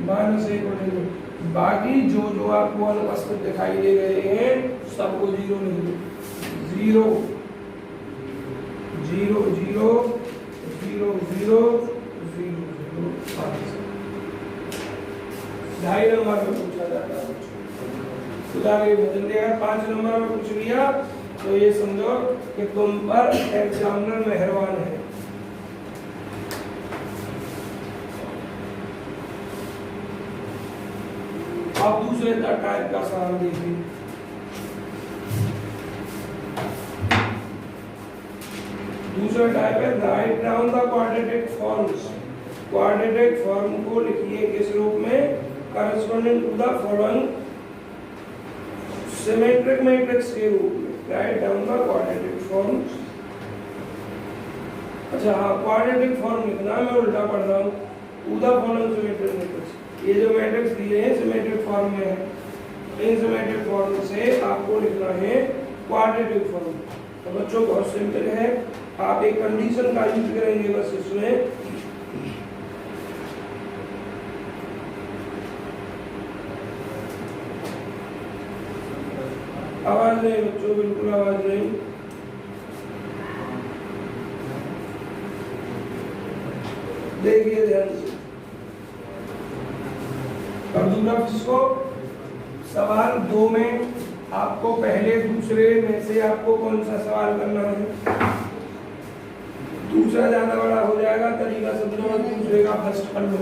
-1/2। बाकी जो जो आपको अनुपस्थित दिखाई दे रहे हैं सबको 0 लिख दो। 0 0 0 0 0 0 0। 2.5 नंबर में पूछा जाता है, खुदा के वजन दे। अगर 5 नंबर में पूछ लिया तो ये समझो कि तुम पर एग्जामिनर मेहरबान है। अब दूसरे टाइप का सवाल देखिए। दूसरा टाइप है write down the quadratic forms. Quadratic form को लिखिए किस रूप में? Corresponding to the following symmetric matrix के रूप में। Write down the quadratic forms. अच्छा हाँ, क्वाड्रेटिक फॉर्म लिखना, मैं उल्टा पढ़ रहा हूँ। To the following symmetric matrix, ये जो मैट्रिक्स दिए हैं सिमेट्रिक फॉर्म में है, इन सिमेट्रिक फॉर्म से आपको लिखना है क्वाड्रेटिक फॉर्म। तो बच्चों बहुत सिंपल है, आप एक कंडीशन का यूज करेंगे बस इसमें। आवाज नहीं बच्चों, बिल्कुल आवाज नहीं। देखिए ध्यान से कर दूंगा इसको। सवाल 2 में आपको पहले दूसरे में से आपको कौन सा सवाल करना है? दूसरा ज्यादा बड़ा हो जाएगा, तरीका समझो, और दूसरे का फर्स्ट कर लो।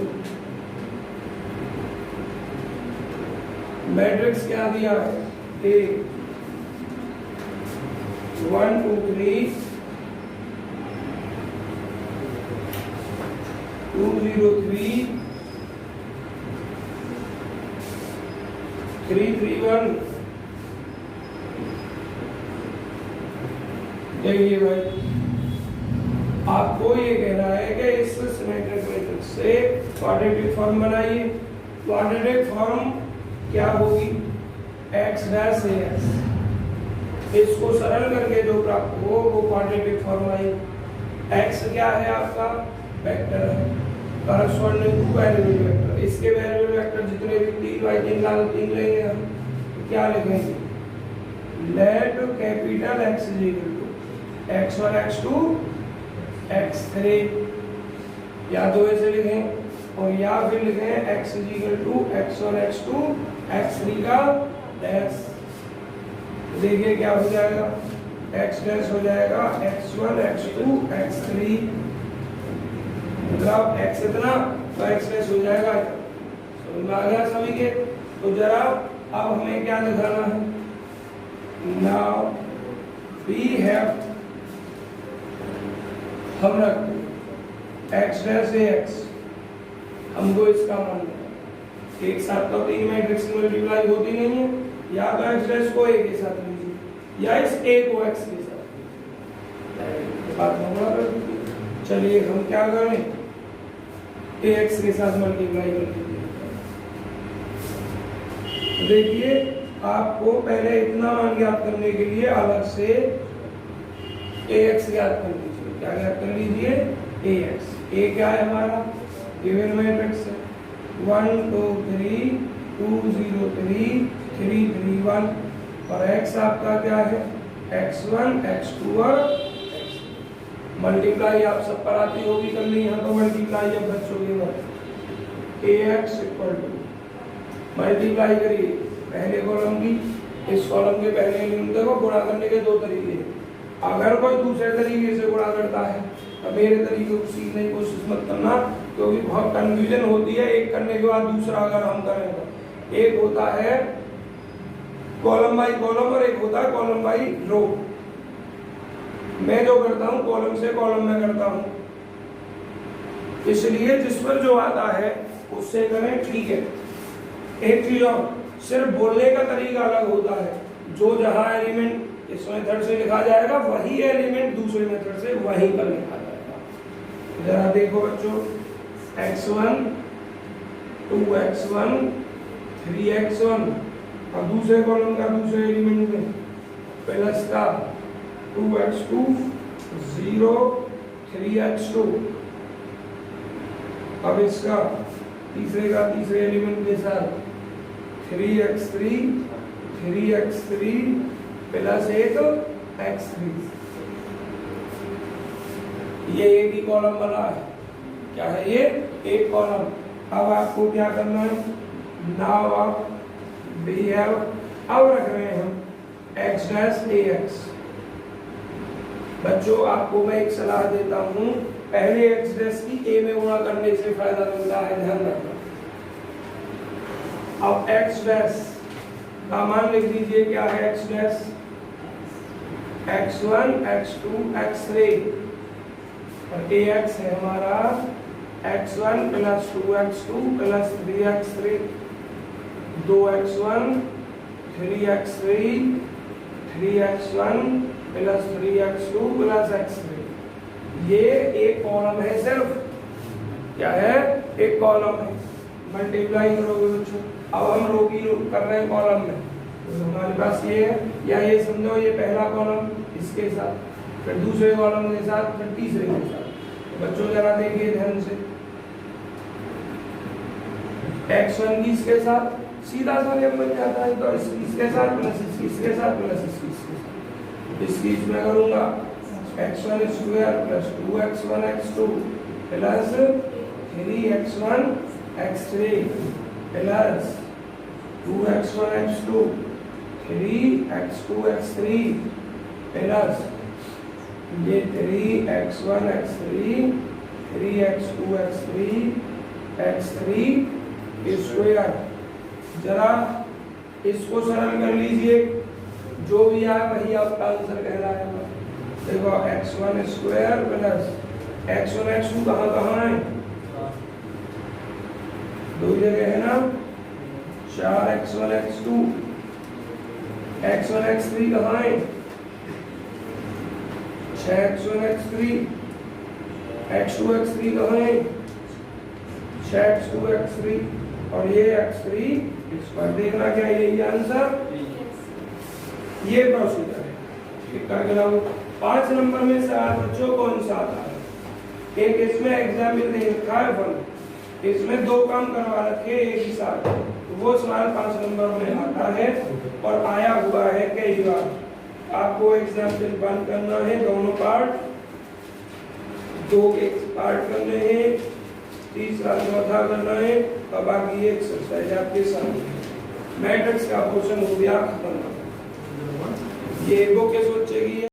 मैट्रिक्स क्या दिया है? ए 1 2 3 2 0 3 3 3 1। देखिए भाई, आपको ये कहना है कि इस सिमेट्रिक मैट्रिक्स से क्वाड्रेटिक फॉर्म बनाइए। क्वाड्रेटिक फॉर्म क्या होगी? x dash ax। इसको सरल करके जो प्राप्त हो वो क्वाड्रेटिक फॉर्म आई। x क्या है? आपका वेक्टर है, करस्पॉन्डिंग टू वेरिएबल वेक्टर। इसके वेरिएबल वेक्टर जितने भी 3 बाई 3 लाल 3 लेंगे हम, तो क्या लिखेंगे? Let capital x is equal to x1 x2 x3, या तो ऐसे लिखें, और या फिर लिखें x is equal to x1 x2 x3 का डैश। देखिए क्या हो जाएगा? x डैश हो जाएगा x1 x2 x3, मतलब x इतना तो x डैश हो जाएगा। समझ में आ गया सभी के? तो जरा अब हमें क्या दिखाना है? नाउ वी हैव, हम रखते x डैश ax, हमको इसका मान लेना। एक साथ तो 3 मैट्रिक्स मल्टीप्लाई होती नहीं है, या तो x डैश को a के साथ लीजिए, या इस a को x के साथ। बात होगा। चलिए हम क्या करें? ax के साथ मल्टीप्लाई कर दीजिए। देखिए आपको पहले इतना मान ज्ञात करने के लिए अलग से ax ज्ञात कर लीजिए। क्या ज्ञात कर लीजिए? ax। a क्या है हमारा? गिवन मैट्रिक्स है 1 2 3 2 0 3 3 3 1, और x आपका क्या है? x1 x2 और मल्टीप्लाई आप सब पर आती होगी करनी, यहाँ तो मल्टीप्लाई अब बच्चों के मत। ax इक्वल टू, मल्टीप्लाई करिए पहले कॉलम की, इस कॉलम के पहले एलिमेंट को गुणा करने के 2 तरीके। अगर कोई दूसरे तरीके से गुणा करता है तो मेरे तरीके को सीखने की कोशिश मत करना, क्योंकि बहुत कंफ्यूजन होती है। एक करने के बाद दूसरा अगर हम करें तो एक होता है कॉलम बाई कॉलम और एक होता है कॉलम बाई रो। मैं जो करता हूँ कॉलम से कॉलम में करता हूँ, इसलिए जिस पर जो आता है उससे करें, ठीक है। एक चीज और, सिर्फ बोलने का तरीका अलग होता है। जो जहां एलिमेंट इस मेथड से लिखा जाएगा वही एलिमेंट दूसरे मेथड से वहीं पर लिखा जाएगा। जरा देखो बच्चों, x1 2x1 3x1, और दूसरे कॉलम का दूसरे एलिमेंट में प्लस का 2x2 0 3x2, अब इसका तीसरे का तीसरे एलिमेंट के साथ 3x3 प्लस 1 x3। ये एक ही कॉलम बना है। क्या है ये? एक कॉलम। अब आपको क्या करना है? नाउ आप वी हैव, अब रख रहे हैं हम x डैश ax। बच्चों आपको मैं एक सलाह देता हूँ, पहले x डैश की a में गुणा करने से फायदा मिलता है, ध्यान रखना। अब x डैश का मान लिख दीजिए, क्या है x dash? x1 x2 x3, और ax है हमारा x1 plus 2x2 plus 3x3, 2x1 3x3 3x1 plus 3x2 plus x3। ये एक कॉलम है सिर्फ। क्या है? एक कॉलम है। मल्टीप्लाई करोगे बच्चों, अब हम रो की कर रहे हैं कॉलम में, तो हमारे पास ये है, या ये समझो ये पहला कॉलम इसके साथ, फिर दूसरे कॉलम के साथ, फिर तीसरे के साथ। तो बच्चों जरा देखिए ध्यान से, x1 की इसके साथ सीधा सा नियम बन जाता है, तो इसके साथ प्लस इसके साथ प्लस इसके साथ, इसकी इसमें करूंगा x1 square plus 2x1 x2 plus 3x1 x3 plus 2x1 x2 3x2 x3 plus ये 3x1 x3 3x2 x3 x3 square. जरा इसको सरल कर लीजिए, जो भी आए वही आपका आंसर कहलाएगा। देखो x1 square plus x1 x2 कहाँ है, दो जगह है ना, 4x1 x2 x1 x3 कहाँ है, 6x1 x3 x2 x3 कहाँ है, 6x2 x3 और ये x3 इस पर देखना क्या यही आंसर, ये प्रोसीजर है। ठीक करके लाओ। 5 नंबर में सवाल बच्चों कौन सा आता है, एक इसमें एग्जाम्पल दे रखा है फल, इसमें 2 काम करवा रखे एक ही साथ, तो वो सवाल 5 नंबर में आता है और आया हुआ है कई बार। आपको एग्जाम्पल बंद करना है, दोनों पार्ट, 2 एक पार्ट करने हैं, तीसरा चौथा करना है और बाकी ये एक्सरसाइज आपके सामने। मैट्रिक्स का पोर्शन हो गया खत्म। ये बुक के सोचेगी।